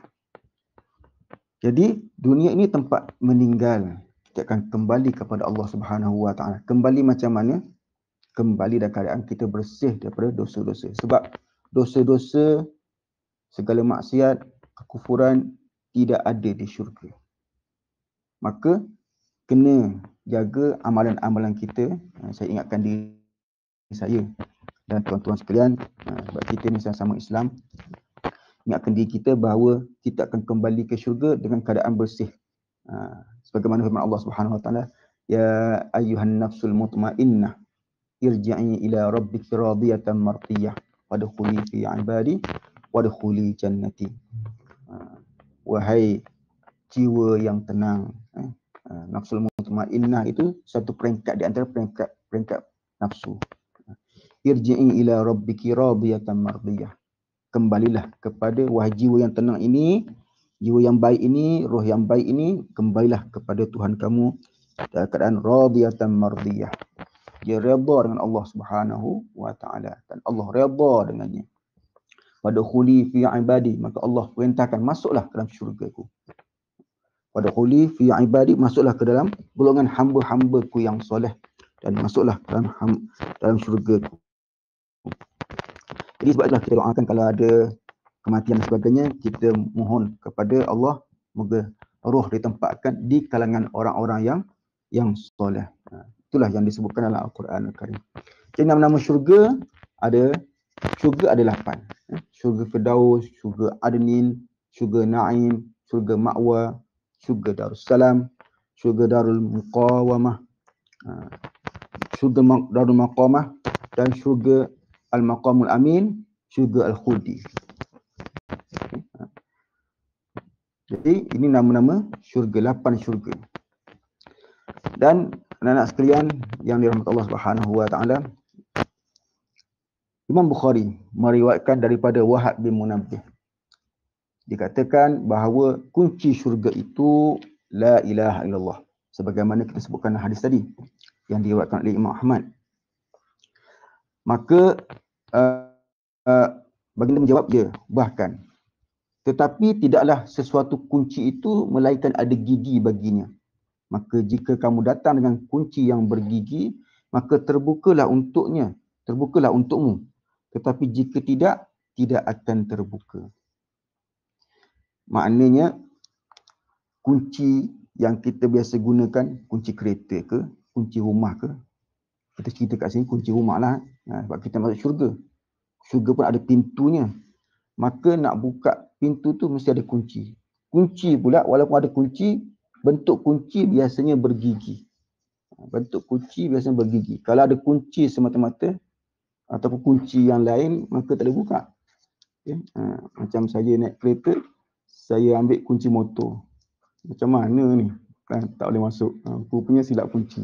Jadi dunia ini tempat meninggal. kita akan kembali kepada Allah Subhanahu Wa Taala. Kembali macam mana? Kembali dalam keadaan kita bersih daripada dosa-dosa. Sebab dosa-dosa, segala maksiat, kekufuran tidak ada di syurga. Maka kena jaga amalan-amalan kita. Saya ingatkan diri saya dan tuan-tuan sekalian, sebab kita ni sama-sama Islam, ingatkan diri kita bahawa kita akan kembali ke syurga dengan keadaan bersih. Sebagaimana firman Allah Subhanahu Wa Taala, ya ayyuhan nafsul mutmainnah irji'i ila rabbiki radiyatan mardiyah wadkhuli fi ibadi wadkhuli jannati. Wahai jiwa yang tenang, nafsul mutmainnah itu satu peringkat di antara peringkat nafsu. Irji'i ila rabbiki radiyatan mardiyah. Kembalilah kepada, wahai jiwa yang tenang ini, jiwa yang baik ini, roh yang baik ini, kembalilah kepada Tuhan kamu dalam keadaan radiyatan mardiyah. Dia redha dengan Allah Subhanahu Wa Taala dan Allah redha dengannya. Wadkhuli fi ibadi, maka Allah perintahkan masuklah ke dalam syurgaku. Wadkhuli fi ibadi, masuklah ke dalam golongan hamba-hambaku yang soleh dan masuklah ke dalam syurgaku. Jadi sebab itulah kita doakan kalau ada kematian dan sebagainya, kita mohon kepada Allah moga roh ditempatkan di kalangan orang-orang yang soleh. Itulah yang disebutkan dalam Al-Quran Al-Karim. Jadi nama-nama syurga ada 8. Syurga Firdaus, syurga Adnin, syurga Naim, syurga Ma'wa, syurga Darussalam, syurga Darul Muqawamah, syurga Darul Maqamah dan syurga Al-Maqamul Amin, syurga Al-Khuldi. Jadi ini nama-nama syurga, 8 syurga. Dan anak-anak sekalian yang dirahmati Allah Subhanahu Wa Taala, Imam Bukhari meriwayatkan daripada Wahab bin Munabbih. Dikatakan bahawa kunci syurga itu la ilaha illallah. Sebagaimana kita sebutkan hadis tadi yang diriwayatkan oleh Imam Ahmad. Maka baginda menjawab dia, bahkan tetapi tidaklah sesuatu kunci itu melainkan ada gigi baginya. Maka jika kamu datang dengan kunci yang bergigi, maka terbukalah untukmu. Tetapi jika tidak akan terbuka. Maknanya kunci yang kita biasa gunakan, kunci kereta ke, kunci rumah ke. Kita cerita kat sini kunci rumah lah. Sebab kita masuk syurga. Syurga pun ada pintunya. Maka nak buka pintu tu mesti ada kunci. Kunci pula walaupun ada kunci, bentuk kunci biasanya bergigi. Kalau ada kunci semata-mata ataupun kunci yang lain, maka tak boleh buka. Okay. Macam saya naik kereta, saya ambil kunci motor. Macam mana ni? Kan tak boleh masuk. Rupanya silap kunci.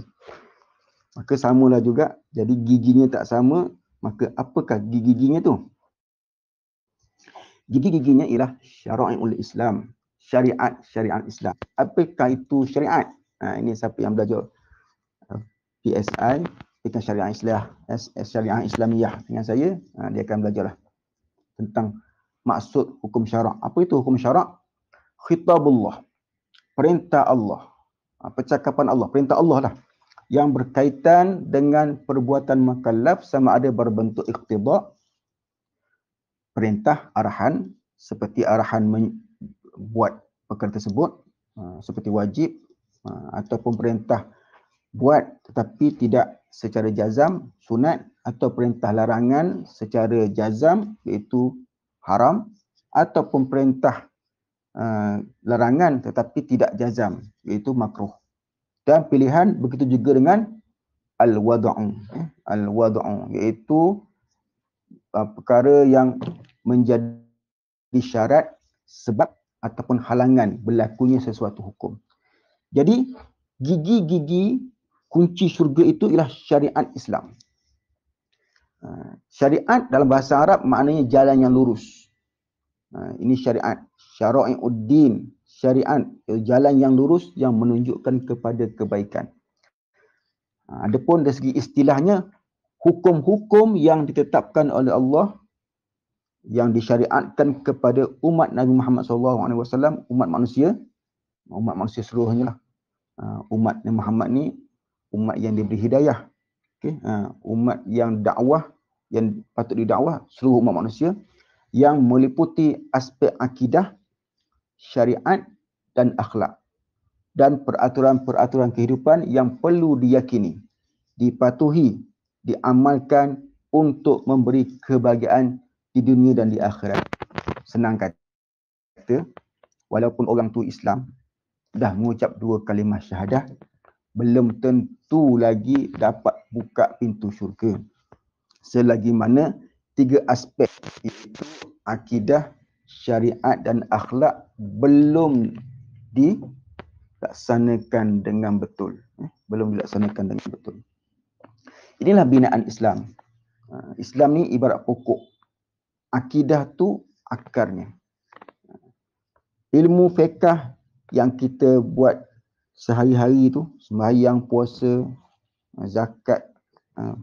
Maka samalah juga. Jadi giginya tak sama, maka apakah gigi-giginya tu? Gigi-giginya ialah syara'iul Islam. Syariat Islam. Apakah itu syariat? Ini siapa yang belajar PSI, dengan syariat Islamiyah dengan saya, dia akan belajarlah tentang maksud hukum syarak. Apa itu hukum syarak? Khitabullah, perintah Allah, percakapan Allah, perintah Allah lah, yang berkaitan dengan perbuatan mukallaf sama ada berbentuk iqtida, perintah, arahan, seperti arahan buat perkara tersebut, seperti wajib, ataupun perintah buat tetapi tidak secara jazam, sunat, atau perintah larangan secara jazam, iaitu haram, ataupun perintah larangan tetapi tidak jazam, iaitu makruh. Dan pilihan begitu juga dengan al-wad'u. Al-wad'u iaitu perkara yang menjadi syarat, sebab ataupun halangan berlakunya sesuatu hukum. Jadi gigi-gigi kunci syurga itu ialah syariat Islam. Syariat dalam bahasa Arab maknanya jalan yang lurus. Ini syariat, syara'iuddin, syariat, jalan yang lurus yang menunjukkan kepada kebaikan. Adapun dari segi istilahnya, hukum-hukum yang ditetapkan oleh Allah yang disyariatkan kepada umat Nabi Muhammad SAW, umat manusia seluruhnya lah. Umat Muhammad ni umat yang diberi hidayah. Okay? Umat yang dakwah, yang patut didakwah seluruh umat manusia, yang meliputi aspek akidah, syariat dan akhlak, dan peraturan-peraturan kehidupan yang perlu diyakini, dipatuhi, diamalkan untuk memberi kebahagiaan di dunia dan di akhirat. Senang kata, walaupun orang tu Islam, dah mengucap 2 kalimah syahadah, belum tentu lagi dapat buka pintu syurga. Selagi mana 3 aspek itu, akidah, syariat dan akhlak, belum dilaksanakan dengan betul. Belum dilaksanakan dengan betul. Inilah binaan Islam. Islam ni ibarat pokok. Akidah tu akarnya. Ilmu fiqh yang kita buat sehari-hari tu, sembahyang, puasa, zakat,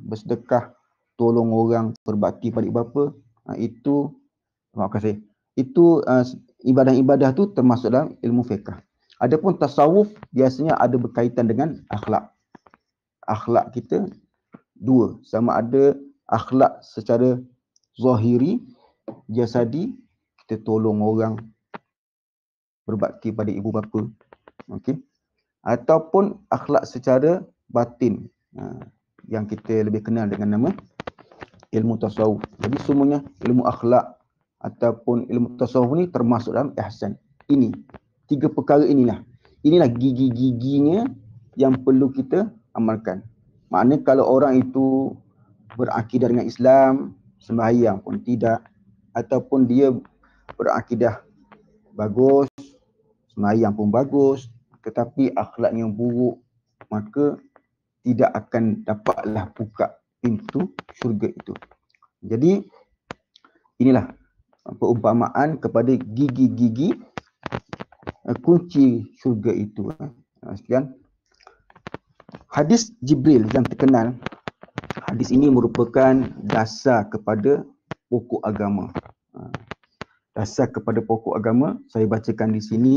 bersedekah, tolong orang, berbakti pada ibu bapa, itu ibadah-ibadah tu termasuk dalam ilmu fiqh. Adapun tasawuf biasanya ada berkaitan dengan akhlak. Akhlak kita 2, sama ada akhlak secara zahiri, jasadi, kita tolong orang, berbakti pada ibu bapa, okey, ataupun akhlak secara batin, yang kita lebih kenal dengan nama ilmu tasawuf. Jadi semuanya ilmu akhlak ataupun ilmu tasawuf ni termasuk dalam ihsan. Ini 3 perkara inilah gigi-giginya yang perlu kita amalkan. Maknanya kalau orang itu berakidah dengan Islam, sembahyang pun tidak, ataupun dia berakidah bagus, sembahyang pun bagus, tetapi akhlaknya buruk, maka tidak akan dapatlah buka pintu syurga itu. Jadi inilah perumpamaan kepada gigi-gigi kunci syurga itu. Sekian. Hadis Jibril yang terkenal. Hadis ini merupakan dasar kepada pokok agama. Dasar kepada pokok agama, saya bacakan di sini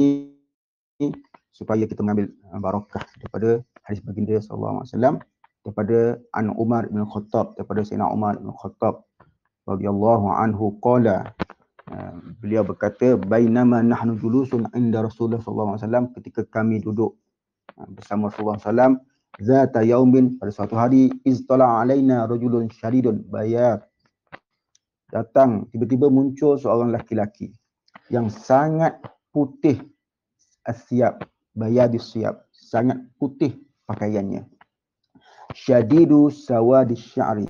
supaya kita mengambil barakah daripada hadis baginda sallallahu alaihi wasallam, daripada An Umar bin Khattab, daripada Sayyidina Umar bin Khattab radhiyallahu anhu qala, beliau berkata, bainama nahnu julusun inda Rasulullah sallallahu alaihi wasallam, ketika kami duduk bersama Rasulullah sallallahu alaihi wasallam, zata yaumin, pada suatu hari, iztala alaina rajulun syadidun bayad, datang, tiba-tiba muncul seorang laki-laki yang sangat putih asyab, bayadis syab, sangat putih pakaiannya. Syadidu sawadis sya'ri,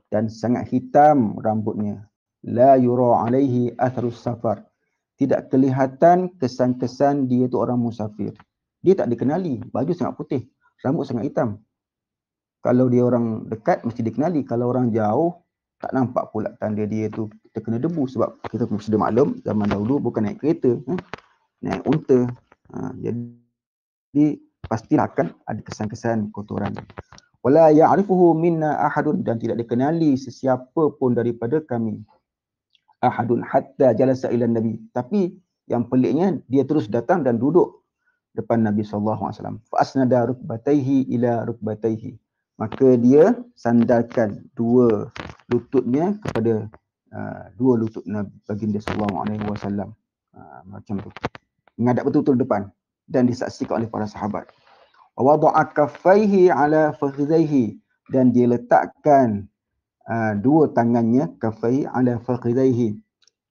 dan sangat hitam rambutnya. La yura alaihi atharus safar, tidak kelihatan kesan-kesan dia tu orang musafir. Dia tak dikenali, baju sangat putih, rambut sangat hitam. Kalau dia orang dekat mesti dikenali, kalau orang jauh tak nampak pula tanda dia tu terkena debu. Sebab kita sudah maklum zaman dahulu bukan naik kereta, naik unta. Jadi pastilah akan ada kesan-kesan kotoran. Wala ya'rifuhu minna ahadun, dan tidak dikenali sesiapa pun daripada kami. Ahadun hatta jalasa ila Nabi. Tapi yang peliknya, dia terus datang dan duduk depan Nabi sallallahu alaihi wasallam. Fa asnada rukbatayhi ila rukbatayhi. Maka dia sandarkan 2 lututnya kepada 2 lutut Nabi baginda sallallahu alaihi wasallam. Macam tu. Menghadap betul-betul depan dan disaksikan oleh para sahabat. Wa wada'a kaffaihi ala fakhidhaihi, dan dia letakkan 2 tangannya, kaffaihi ala fakhidhaihi,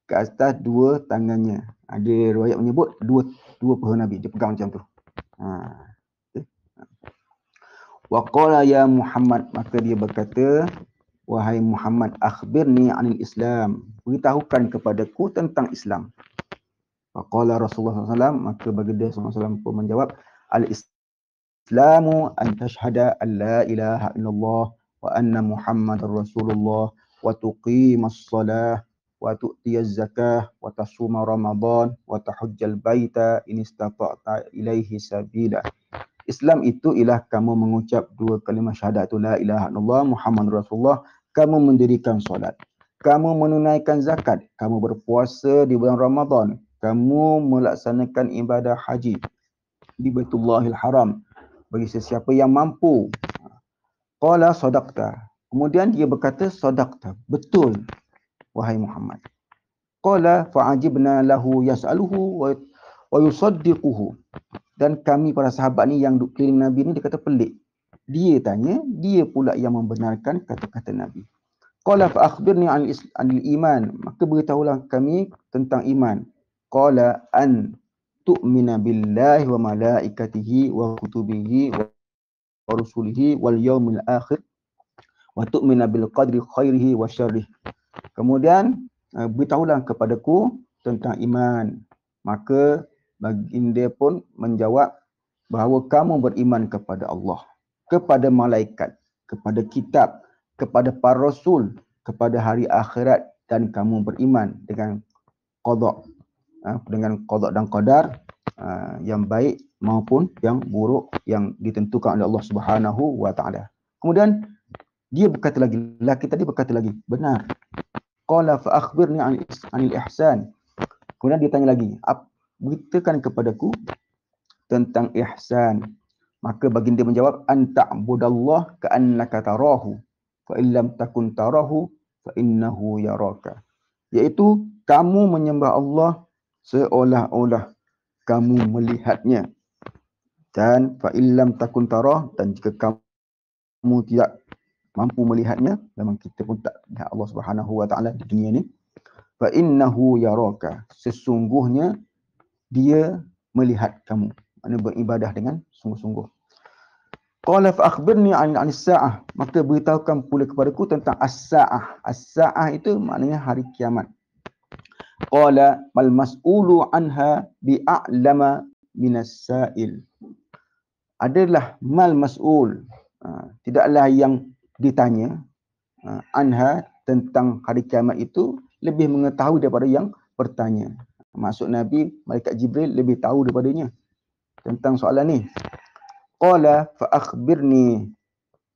ke atas 2 tangannya. Ada riwayat menyebut 2 paha Nabi, dia pegang macam tu. Wa qala ya Muhammad, maka dia berkata, wahai Muhammad, akhbirni anil Islam, beritahukan kepadaku tentang Islam. Wa qala Rasulullah SAW, maka baginda SAW pun menjawab, al-Islamu an tashhada an la ilaha illallah wa anna Muhammadar Rasulullah wa tuqimas salah wa tu'tiyaz zakah wa tasuma Ramadan wa tahujjal baita in istata'ta ilaihi sabila. Islam itu ialah kamu mengucap 2 kalimah syahadat itu, la ilaha illallah Muhammadur Rasulullah, kamu mendirikan solat, kamu menunaikan zakat, kamu berpuasa di bulan Ramadan, kamu melaksanakan ibadah haji di Baitullahil Haram, bagi sesiapa yang mampu. Qala sadaqta. Kemudian dia berkata sadaqta, betul wahai Muhammad. Qala fa'ajibna lahu yas'aluhu wa yusaddiquhu. Dan kami para sahabat ni yang duk keliling Nabi ni, dia kata pelik. Dia tanya, dia pula yang membenarkan kata-kata Nabi. Qala fa akhbirni 'anil iman. Maka beritahulah kami tentang iman. Qala an tu'mina billahi wa malaikatihi wa kutubihi wa rusulihi wal yaumil akhir wa tu'mina bil qadri khairihi wa syarrihi. Kemudian beritahulah kepadaku tentang iman. Maka baginda pun menjawab bahawa kamu beriman kepada Allah, kepada malaikat, kepada kitab, kepada para rasul, kepada hari akhirat, dan kamu beriman dengan qada, dengan qada dan qadar, yang baik maupun yang buruk yang ditentukan oleh Allah Subhanahu wa taala. Kemudian dia berkata lagi, lelaki tadi berkata lagi, benar. Qala fa akhbirni 'anil ihsan. Kemudian dia tanya lagi, beritakan kepadaku tentang ihsan. Maka baginda menjawab, anta'budallah ka'annaka tarahu fa illam takun tarahu fa innahu yaraka. Iaitu kamu menyembah Allah seolah-olah kamu melihatnya. Dan fa illam takun tarah, dan jika kamu tidak mampu melihatnya, memang kita pun tak lihat Allah Subhanahu wa taala di dunia ni, fa innahu yaraka, sesungguhnya dia melihat kamu. Maknanya beribadah dengan sungguh-sungguh. Qala fa akhbirni 'anis sa'ah. Maka beritahukan pula kepadaku tentang as-sa'ah. As-sa'ah itu maknanya hari kiamat. Qala mal mas'ulu anha bi'a'lama minas sa'il. Adalah mal mas'ul, tidaklah yang ditanya anha tentang hari kiamat itu lebih mengetahui daripada yang bertanya. Maksud Nabi, malaikat Jibril lebih tahu daripadanya tentang soalan ni. Qala fa akhbirni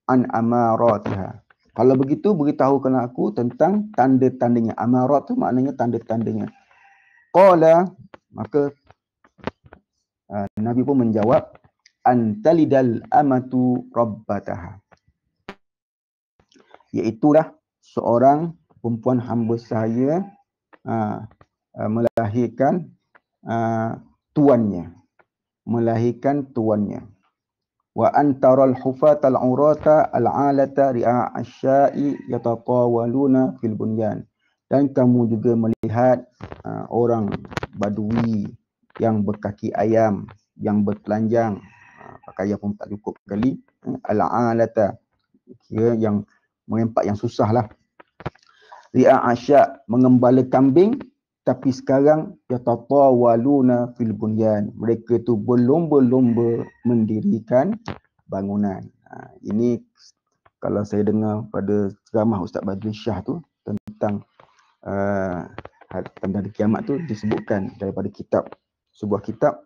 an amaratiha. Kalau begitu, beritahukan aku tentang tanda-tandanya. Amarat tu maknanya tanda-tandanya. Qala, maka Nabi pun menjawab, antalidal amatu rabbataha. Iaitulah seorang perempuan hamba sahaya melahirkan tuannya. Melahirkan tuannya. Wa antaral hufatal urata al'alata ri'a asyai yatatawaluna fil bunyan. Dan kamu juga melihat orang badui yang berkaki ayam, yang bertelanjang, pakaian pun tak cukup kali, al'alata, kira yang merempak yang susah lah. Ri'a asya, mengembala kambing, tapi sekarang yatatawaluna fil bunyan, mereka tu berlomba-lomba mendirikan bangunan. Ini kalau saya dengar pada ceramah Ustaz Badri Shah tu tentang tanda kiamat tu, disebutkan daripada kitab, sebuah kitab,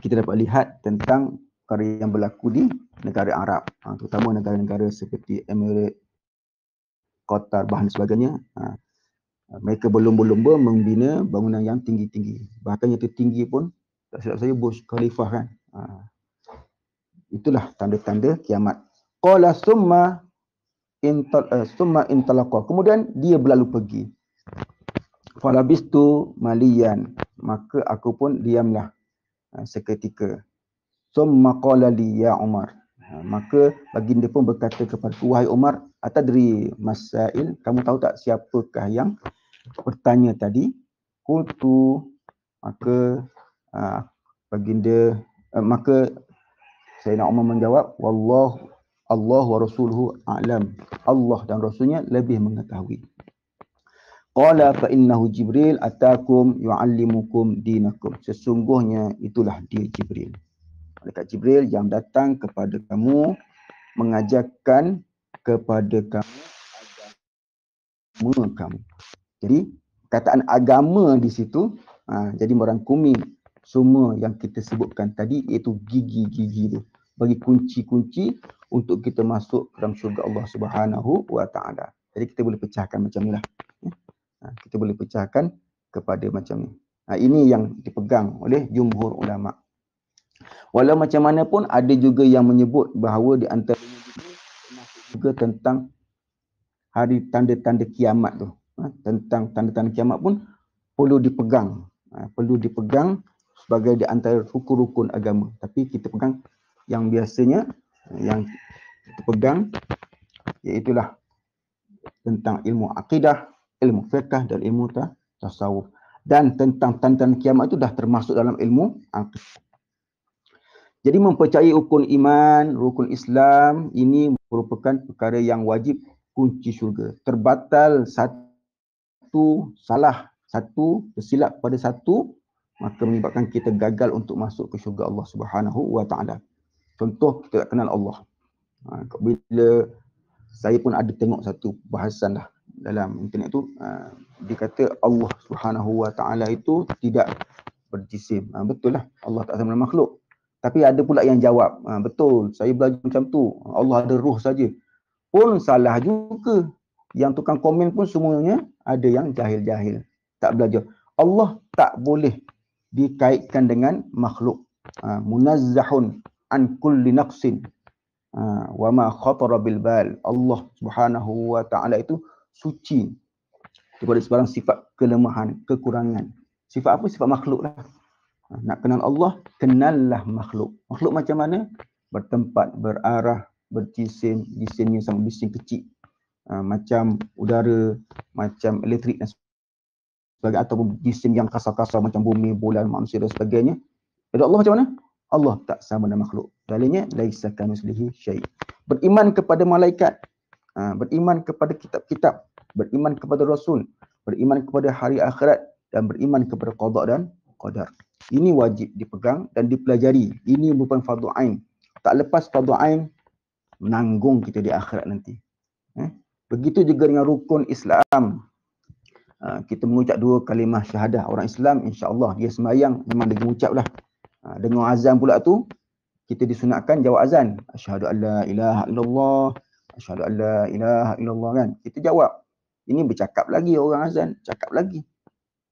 kita dapat lihat tentang perkara yang berlaku di negara Arab, terutama negara-negara seperti Emirat, Qatar, Bahrain dan sebagainya. Mereka berlomba-lomba membina bangunan yang tinggi-tinggi. Bahkan yang tertinggi pun, tak silap saya, Burj Khalifah kan. Itulah tanda-tanda kiamat. Qala summa intalaqa. Kemudian dia berlalu pergi. Falabistu maliyan. Maka aku pun diamlah seketika. Summa qala li ya Umar. Maka baginda pun berkata kepadaku, wahai Umar, atadri masail, kamu tahu tak siapakah yang bertanya tadi? Qultu, maka maka Sayyidina Umar menjawab, wallahu Allah wa rasuluhu a'lam. Allah dan rasulnya lebih mengetahui. Qala fa innahu Jibril atakum yu'allimukum dinakum. Sesungguhnya itulah dia Jibril. Malaikat Jibril yang datang kepada kamu, mengajarkan kepada kamu agama kamu. Jadi kataan agama di situ jadi merangkumi semua yang kita sebutkan tadi, iaitu gigi-gigi tu, bagi kunci-kunci untuk kita masuk dalam syurga Allah Subhanahu wa taala. Jadi kita boleh pecahkan macam inilah. Kita boleh pecahkan kepada macam ni. Ini yang dipegang oleh jumhur ulama. Walau macam mana pun ada juga yang menyebut bahawa di antaranya termasuk juga tentang hari tanda-tanda kiamat tu. Tentang tanda-tanda kiamat pun perlu dipegang. Perlu dipegang sebagai di antara rukun-rukun agama. Tapi kita pegang yang biasanya, yang kita pegang iaitulah tentang ilmu akidah, ilmu fiqh dan ilmu tasawuf. Dan tentang tanda-tanda kiamat itu dah termasuk dalam ilmu akidah. Jadi mempercayai rukun iman, rukun Islam ini merupakan perkara yang wajib, kunci syurga. Terbatal satu, salah satu, tersilap pada satu, maka menyebabkan kita gagal untuk masuk ke syurga Allah Subhanahu wa taala. Contoh, kita tak kenal Allah. Bila saya pun ada tengok satu bahasan dah dalam internet tu, dia kata Allah Subhanahu wa taala itu tidak berjisim. Betul lah, Allah tak sama makhluk. Tapi ada pula yang jawab, betul, saya belajar macam tu, Allah ada ruh saja. Pun salah juga. Yang tukang komen pun semuanya ada yang jahil-jahil, tak belajar. Allah tak boleh dikaitkan dengan makhluk. Munazzahun an kulli naqsin wa ma khatara bil bal. Allah Subhanahu wa taala itu suci daripada sebarang sifat kelemahan, kekurangan. Sifat apa? Sifat makhluk lah. Nak kenal Allah, kenallah makhluk. Makhluk macam mana? Bertempat, berarah, berjisim, jisimnya sama jisim kecil. Macam udara, macam elektrik dan sebagainya, ataupun jisim yang kasar-kasar macam bumi, bulan, manusia dan sebagainya. Jadi Allah macam mana? Allah tak sama dengan makhluk. Dalilnya laisa kamitslihi syai'. Beriman kepada malaikat, beriman kepada kitab-kitab, beriman kepada rasul, beriman kepada hari akhirat dan beriman kepada qada dan qadar. Ini wajib dipegang dan dipelajari. Ini merupakan fardu ain. Tak lepas fardu ain, menanggung kita di akhirat nanti. Begitu juga dengan rukun Islam. Kita mengucap 2 kalimah syahadah. Orang Islam insya-Allah dia sembahyang memang dia mengucap lah. Dengar azan pula tu, kita disunatkan jawab azan. Asyhadu an la ilaha illallah, asyhadu an la ilaha illallah kan. Kita jawab. Ini bercakap lagi orang azan, cakap lagi.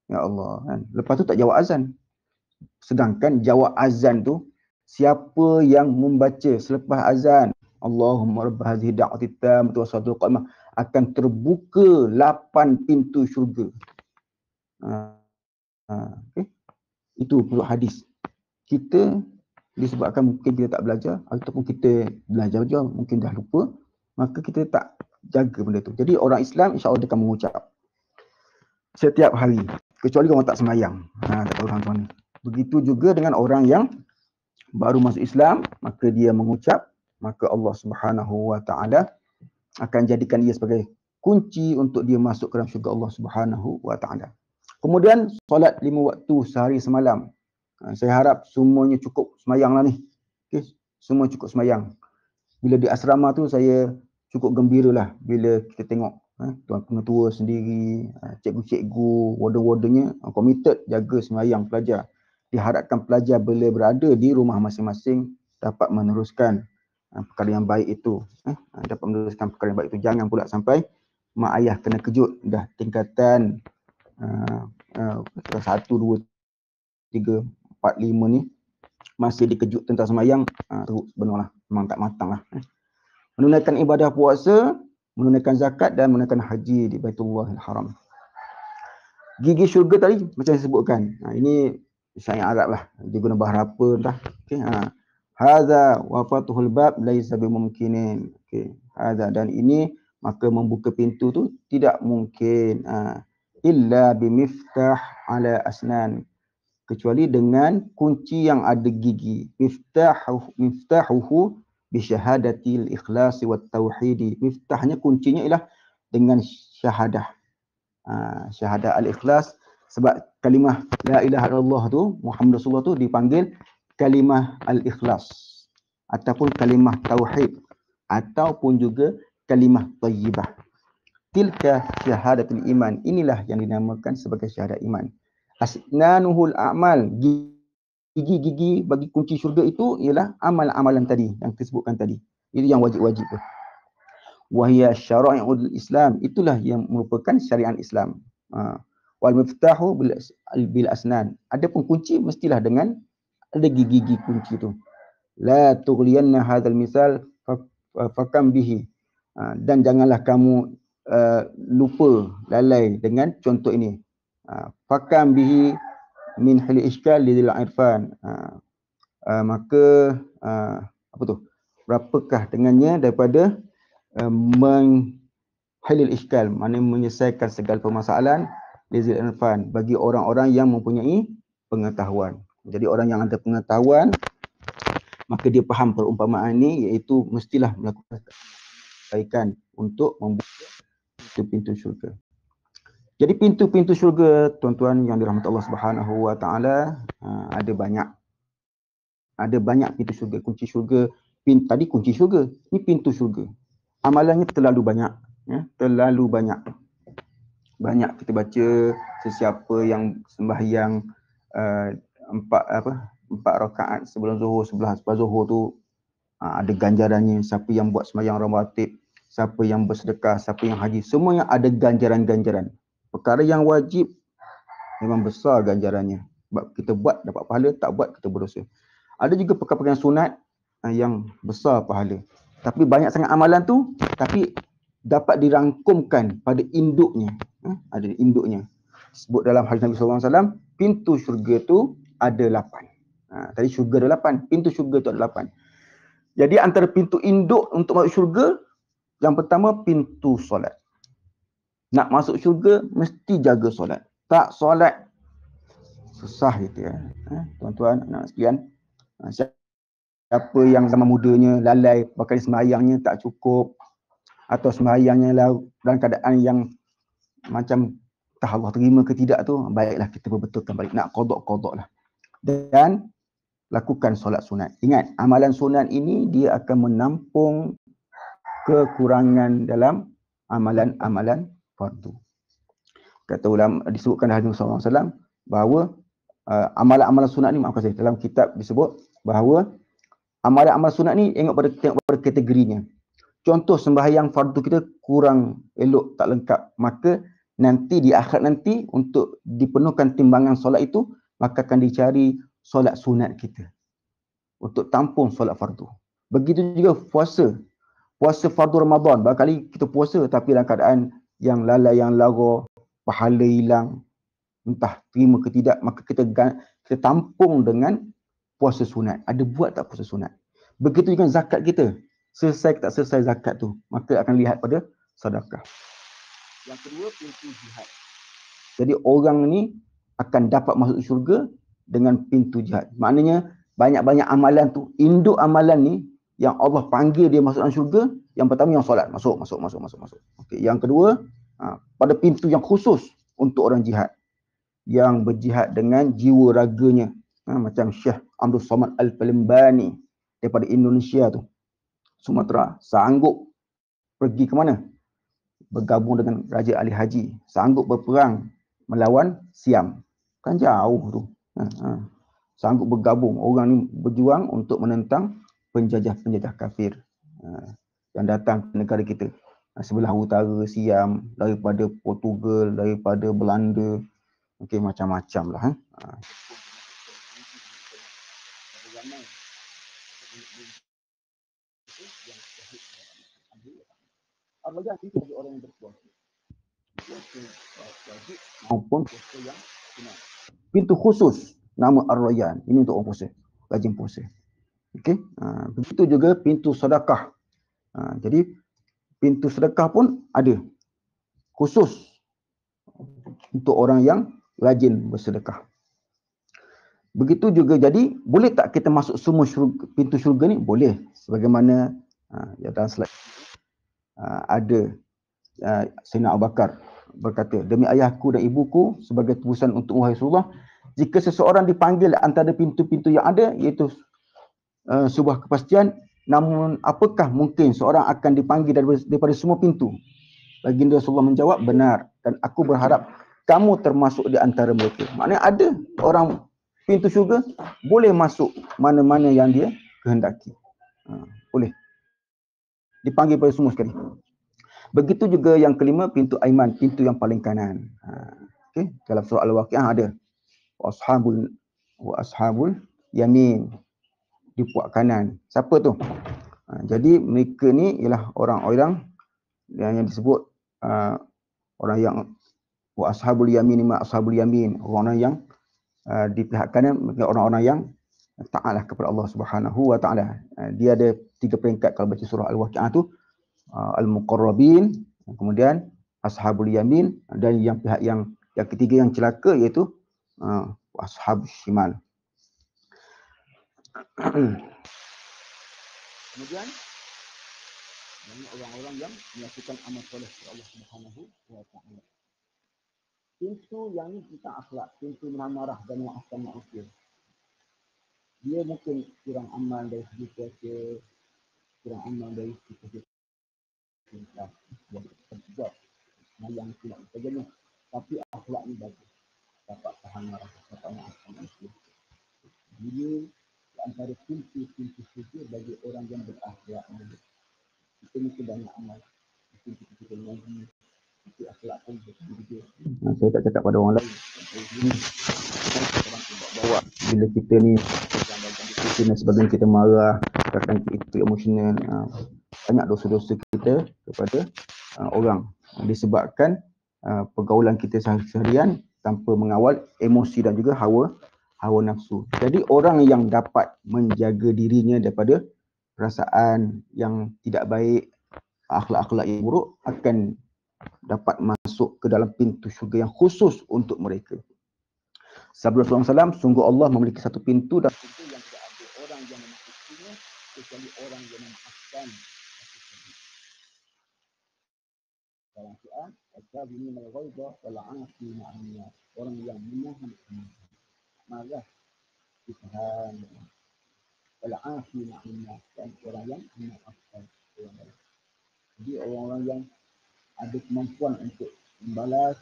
Ya Allah kan. Lepas tu tak jawab azan. Sedangkan jawab azan tu, siapa yang membaca selepas azan, Allahumma rabb hadhihi da'wati tammati wa salatul qa'imah, akan terbuka 8 pintu syurga. Okay. Itu pula hadis. Kita disebabkan mungkin kita tak belajar ataupun kita belajar je mungkin dah lupa, maka kita tak jaga benda tu. Jadi orang Islam insya-Allah dia akan mengucap setiap hari, kecuali orang tak sembahyang. Tak tahu tuan-tuan. Begitu juga dengan orang yang baru masuk Islam, maka dia mengucap, maka Allah Subhanahu wa taala akan jadikan dia sebagai kunci untuk dia masuk ke dalam syurga Allah Subhanahu wa taala. Kemudian solat 5 waktu sehari semalam. Saya harap semuanya cukup semayanglah ni. Okay? Semua cukup semayang. Bila di asrama tu saya cukup gembiralah bila kita tengok tuan pengetua sendiri, cikgu-cikgu, warden-wardennya committed jaga semayang pelajar. Diharapkan pelajar bila berada di rumah masing-masing dapat meneruskan perkara yang baik itu. Dapat meneruskan perkara yang baik itu. Jangan pula sampai mak ayah kena kejut dah tingkatan 1, 2, 3, 4, 5 ni masih dikejut tentang semayang, teruk sebenarnya memang tak matang lah. Menunaikan ibadah puasa, menunaikan zakat dan menunaikan haji di Baitullahil Haram. Gigi syurga tadi macam saya sebutkan. Ini syai'an Arab lah. Dia guna bahasa apa entah. Okey, hadza wafatuhul bab laisa bimumkinin. Okey, hadza, dan ini maka membuka pintu tu tidak mungkin illa bimiftah ala asnan, kecuali dengan kunci yang ada gigi. Miftahuhu bi syahadatil ikhlas wat tauhid. Miftahnya, kuncinya ialah dengan syahadah. Syahadah al-ikhlas, sebab kalimah la ilaha illallah tu, Muhammad Rasulullah tu dipanggil kalimah al-ikhlas ataupun kalimah tauhid ataupun juga kalimah thayyibah. Tilka syahadatul iman. Inilah yang dinamakan sebagai syahadat iman. Asnanuhul a'mal. Gigi-gigi bagi kunci syurga itu ialah amal-amalan tadi yang disebutkan tadi. Itu yang wajib-wajib tu. Wahia syara'i'ul Islam. Itulah yang merupakan syariat Islam. Wal miftahu bil asnan. Adapun kunci mestilah dengan ada gigi-gigi kunci tu. La tughliyanna hadzal misal fakam bihi. Dan janganlah kamu lupa, lalai dengan contoh ini. Fakam bihi min hil iskal lidil irfan. Maka apa tu? Berapakah dengannya daripada halil iskal, maknanya menyelesaikan segala permasalahan lidil irfan, bagi orang-orang yang mempunyai pengetahuan. Jadi orang yang ada pengetahuan, maka dia faham perumpamaan ini, iaitu mestilah melakukan kebaikan untuk membuka pintu syurga. Jadi pintu-pintu syurga, tuan-tuan yang dirahmati Allah Subhanahu wa taala, ada banyak. Ada banyak pintu syurga, kunci syurga. Tadi kunci syurga, ni pintu syurga. Amalannya terlalu banyak, ya, terlalu banyak. Banyak kita baca sesiapa yang sembahyang 4 rakaat sebelum zuhur, sebelah zuhur tu ada ganjarannya. Siapa yang buat sembahyang rawatib, siapa yang bersedekah, siapa yang haji, semuanya ada ganjaran-ganjaran. Perkara yang wajib memang besar ganjarannya. Sebab kita buat dapat pahala, tak buat kita berdosa. Ada juga perkara-perkara yang sunat yang besar pahala. Tapi banyak sangat amalan tu, tapi dapat dirangkumkan pada induknya. Ada induknya. Sebut dalam hadis Nabi SAW, pintu syurga tu ada 8. Tadi syurga ada 8, pintu syurga tu ada 8. Jadi antara pintu induk untuk masuk syurga, yang pertama pintu solat. Nak masuk syurga, mesti jaga solat. Tak solat, susah gitu ya. Tuan-tuan, anak sekalian. Siapa yang zaman mudanya lalai, bakal sembahyangnya tak cukup, atau sembahyangnya dalam keadaan yang macam tak Allah terima ke tidak tu, baiklah kita berbetulkan balik. Nak qada lah. Dan lakukan solat sunat. Ingat, amalan sunat ini dia akan menampung kekurangan dalam amalan-amalan fardu. Kata ulama, disebutkan dalam hadis Rasulullah SAW bahawa amalan-amalan sunat ni, maaf kasih, dalam kitab disebut bahawa amalan-amalan sunat ni tengok pada kategorinya. Contoh sembahyang fardu kita kurang elok, tak lengkap, maka nanti di akhirat nanti untuk dipenuhkan timbangan solat itu, maka akan dicari solat sunat kita untuk tampung solat fardu. Begitu juga puasa fardu Ramadan. Barangkali kita puasa tapi dalam keadaan yang lalai, yang lara, pahala hilang, entah terima ke tidak, maka kita tampung dengan puasa sunat. Ada buat tak puasa sunat? Begitu juga zakat kita. Selesai ke tak selesai zakat tu, maka akan lihat pada sedekah. Yang kedua, pintu jihad. Jadi orang ni akan dapat masuk syurga dengan pintu jihad. Maknanya banyak-banyak amalan tu, induk amalan ni yang Allah panggil dia masuk dalam syurga, yang pertama yang solat, masuk. Okey, yang kedua, pada pintu yang khusus untuk orang jihad, yang berjihad dengan jiwa raganya, macam Syekh Abdul Somad Al-Palembani daripada Indonesia tu, Sumatera, sanggup pergi ke mana? Bergabung dengan Raja Ali Haji, sanggup berperang melawan Siam. Kan jauh tu. Sanggup bergabung. Orang ni berjuang untuk menentang penjajah-penjajah kafir yang datang ke negara kita. Sebelah utara Siam, daripada Portugal, daripada Belanda. Okey, macam-macam lah. Ar-Rayyan itu bagi orang yang berpuasa. Maupun puasa yang sunat. Pintu khusus nama Ar-Rayyan. Ini untuk orang puasa, rajin puasa. Okey. Begitu juga pintu sedekah. Jadi pintu sedekah pun ada khusus untuk orang yang rajin bersedekah. Begitu juga, jadi boleh tak kita masuk semua pintu syurga ni? Boleh. Sebagaimana dalam slide ada Sayyidina Abu Bakar berkata, demi ayahku dan ibuku sebagai tebusan untuk wahai Rasulullah, jika seseorang dipanggil antara pintu-pintu yang ada, iaitu sebuah kepastian, namun apakah mungkin seorang akan dipanggil daripada semua pintu? Baginda Rasulullah menjawab, benar, dan aku berharap kamu termasuk di antara mereka. Maknanya ada orang pintu syurga boleh masuk mana-mana yang dia kehendaki. Boleh dipanggil pada semua sekali. Begitu juga yang kelima, pintu aiman, pintu yang paling kanan. Okey, dalam surah Al-Waqiah ada wa ashabul yamin. di puak kanan. Siapa tu? Jadi mereka ni ialah orang-orang yang disebut orang yang wa ashabul yamin ma ashabul yamin, orang-orang yang di pihak kanan, orang-orang yang taatlah kepada Allah Subhanahu wa taala. Dia ada 3 peringkat kalau baca surah Al-Waqiah tu, al-muqarrabin, kemudian ashabul yamin, dan yang pihak yang ketiga yang celaka iaitu ashabus shimal. Kemudian banyak orang-orang yang melakukan amal soleh kepada Allah Subhanahu wa taala. Pintu yang ini tentang akhlak, pintu menahan marah dan memaafkan manusia. Dia mungkin kurang amal dari segi puasa, kurang amal dari segi cinta, sebab yang tidak sebagainya. Tapi akhlak ni bagus, dapat tahan marah, dapat memaafkan manusia. Ini antara pintu-pintu syurga bagi orang yang berakhlak mulia. Kita mesti banyak amal, kita mengaji, kita akhlak pun begitu. Saya tak cakap pada orang lain. Bawa bila kita ni dan sebagainya, kita marah, kadang kita emosional, banyak dosa-dosa kita kepada orang disebabkan pergaulan kita seharian tanpa mengawal emosi dan juga hawa nafsu. Jadi orang yang dapat menjaga dirinya daripada perasaan yang tidak baik, akhlak-akhlak yang buruk, akan dapat masuk ke dalam pintu syurga yang khusus untuk mereka. Sabda Rasulullah SAW, sungguh Allah memiliki satu pintu dan pintu yang tidak ada orang yang memasukinya kecuali orang yang memaafkan. Dalam Quran, "Al-Kazimin al-Ghaidha wal-'afina 'anil nas." Orang yang menahan marah, ditahan. Wal-'afina 'anil nas, dan orang yang memaafkan orang lain. Jadi orang-orang yang ada kemampuan untuk membalas,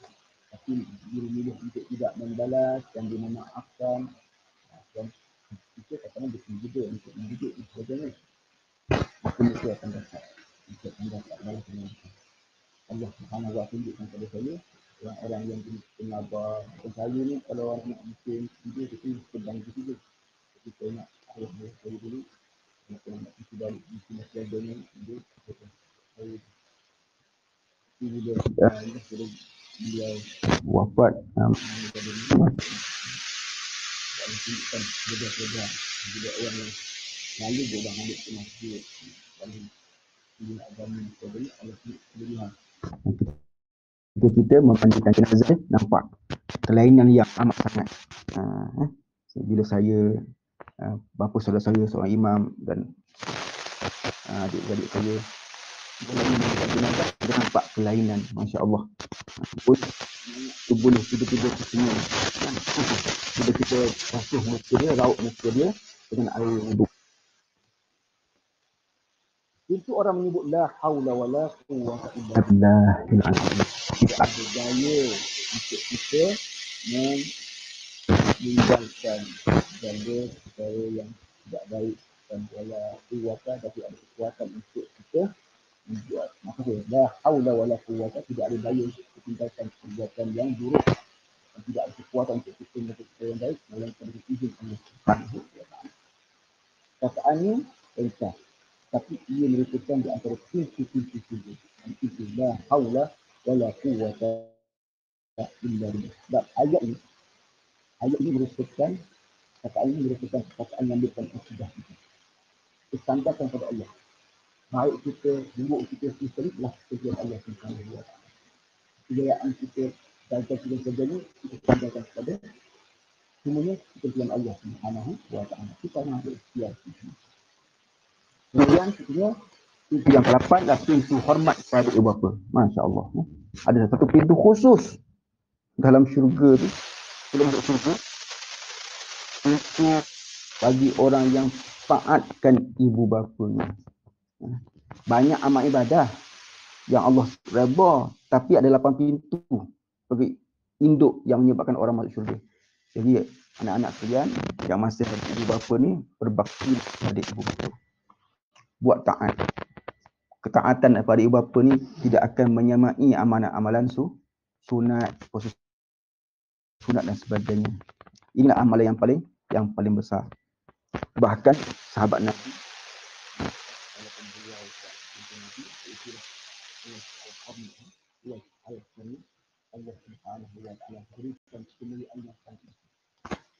tapi milih untuk tidak membalas dan dia memaafkan, dan kita katanya betul juga untuk mendidik dan sebagainya, maka mereka akan dapat balas dengan Allah Subhanahu wa taala tunjukkan kepada saya orang-orang yang penyabar. Dan saya ni kalau orang nak bikin video kita sedang juga. Jadi saya nak ayah saya dulu, nak isi balik isi masyarakatnya itu saya beliau wafat dan tunjukkan beda-beda juga orang yang lalu orang ambil ke masjid dan dia agama sebagainya Allah kelebihan. Kita memandikan jenazah, nampak kelainan yang amat sangat. Bila saya, bapa saudara saya seorang imam dan adik-adik saya memandikan jenazah, kita nampak kelainan, masya-Allah. Boleh tiba-tiba kesenyum. Bila kita basuh muka dia, raut muka dia dengan air wuduk. Itu orang menyebut la haula wala quwwata illa billah. Tidak ada daya untuk kita meninggalkan jaga perkara yang tidak baik, dan wala quwwata, tapi ada kekuatan untuk kita membuat. Maksudnya la haula wala quwwata, tidak ada daya untuk meninggalkan perbuatan yang buruk, dan tidak ada kekuatan untuk kita melakukan perkara yang baik melainkan dengan izin Allah Subhanahu wa taala. Kataannya entah, tapi ia merupakan di antara pintu-pintu syurga. Itu la haula wala quwwata illa billah. Dan ayat ini merupakan perkataan yang bukan akidah kita. Disandarkan kepada Allah. Baik kita, buruk kita, istilah kepada Allah Subhanahu wa taala. Kejayaan kita, dan sebagainya, kita sandarkan kepada semuanya kepada Allah Subhanahu wa taala. Kita nak berikhtiar. Kemudian pintu yang ke-8 adalah pintu hormat kepada ibu bapa. Masya-Allah. Ada satu pintu khusus dalam syurga tu, sebelum masuk syurga, itu bagi orang yang taatkan ibu bapanya. Banyak amal ibadah yang Allah redha, tapi ada 8 pintu bagi induk yang menyebabkan orang masuk syurga. Jadi anak-anak sekalian yang masih ada ibu bapa ni, berbakti kepada ibu bapa. Buat taat. Ketaatan kepada ibu bapa ni tidak akan menyamai amalan-amalan sunat, puasa sunat dan sebagainya. Inilah amalan yang paling besar. Bahkan sahabat Nabi. Walaupun beliau tak jumpa Nabi, itulah Al-Qarni. Al-Qarni Allah Subhanahu wa Ta'ala berikan kemuliaan yang sangat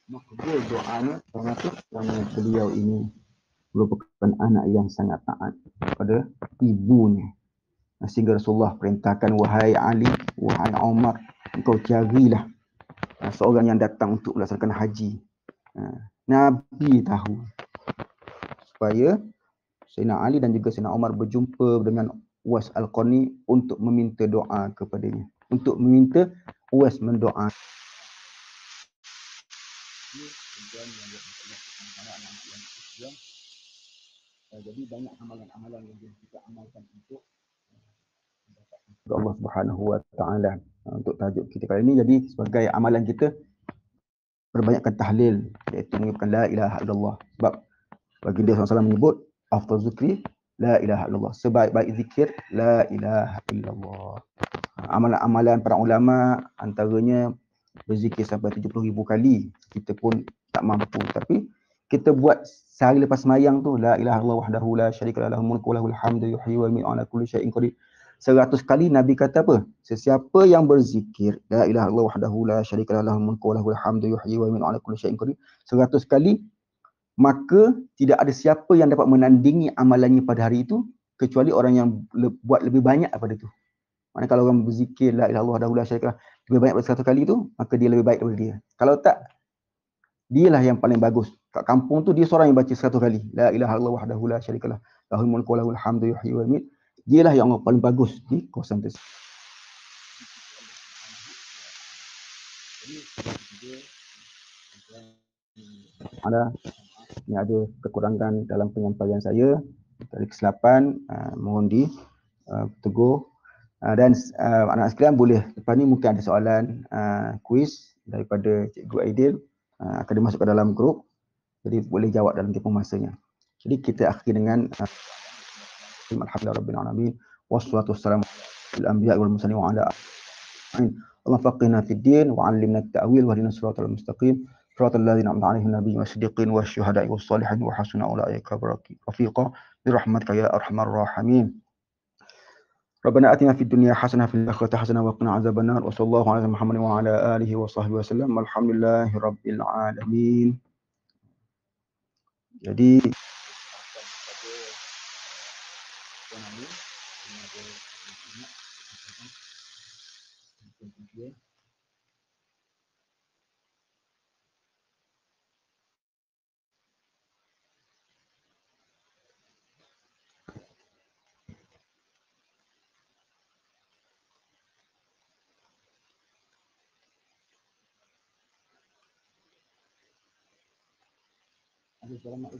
makbul doanya kerana beliau ini merupakan anak yang sangat taat kepada ibunya. Sehingga Rasulullah perintahkan, wahai Ali, wahai Umar, engkau carilah seorang yang datang untuk melaksanakan haji. Nabi tahu supaya Sayyidina Ali dan juga Sayyidina Umar berjumpa dengan Uwais Al-Qarni untuk meminta doa kepadanya. Untuk meminta Uwais mendoa. Jadi banyak amalan-amalan yang kita amalkan untuk Allah Subhanahu wa Ta'ala. Untuk tajuk kita kali ini, jadi sebagai amalan kita, perbanyakkan tahlil, iaitu mengucapkan la ilaha illallah. Sebab baginda SAW menyebut afdal zikri la ilaha illallah. Sebaik-baik zikir la ilaha illallah. Amalan-amalan para ulama antaranya berzikir sampai 70,000 kali. Kita pun tak mampu, tapi kita buat sehari lepas sembahyang tu, la ilaha illallah wahdahu la syarika lahu mulku wa lahul hamdu yuhyi wa yumiitu ala kulli syai'in qadir. 100 kali Nabi kata apa? Sesiapa yang berzikir la ilaha illallah wahdahu la syarika lahu mulku wa lahul hamdu yuhyi wa yumiitu ala kulli syai'in qadir 100 kali, maka tidak ada siapa yang dapat menandingi amalannya pada hari itu kecuali orang yang buat lebih banyak daripada itu. Maknanya kalau orang berzikir la ilaha illallah wahdahu la syarika lahu lebih banyak daripada 100 kali itu, maka dia lebih baik daripada dia. Kalau tak, dialah yang paling bagus. Kat kampung tu dia seorang yang baca 100 kali la ilaha illallah wahdahu la syarika lahu lahul mulku wa lahul hamdu yuhyi wa yumiit. Dialah yang paling bagus di kawasan tersebut. Ini ada kekurangan dalam penyampaian saya, dari kesilapan, mohon ditegur. Dan anak sekalian boleh, lepas ni mungkin ada soalan kuis daripada Cikgu Aidil, akan dimasukkan dalam grup, jadi boleh jawab dalam tempoh masanya. Jadi kita akhiri dengan alhamdulillah rabbil alamin wassalatu wassalamu alal anbiya'i wal mursalin wa ala alihi. Allah faqihna fid din wa 'allimna at-ta'wil wa hdina siratal mustaqim. Siratal ladzina an'amta 'alaihim nabiyyin wasiddiqin wasyuhada'i wassalihin wa hasuna ulaika rafiqa birahmatika ya arhamar rahimin. Rabbana atina fid dunya hasanah fil akhirati hasanah wa qina adzabannar. Wa sallallahu ala Muhammadin wa ala alihi wa sahbihi wasallam. Alhamdulillahi rabbil alamin. Jadi ada soalan nak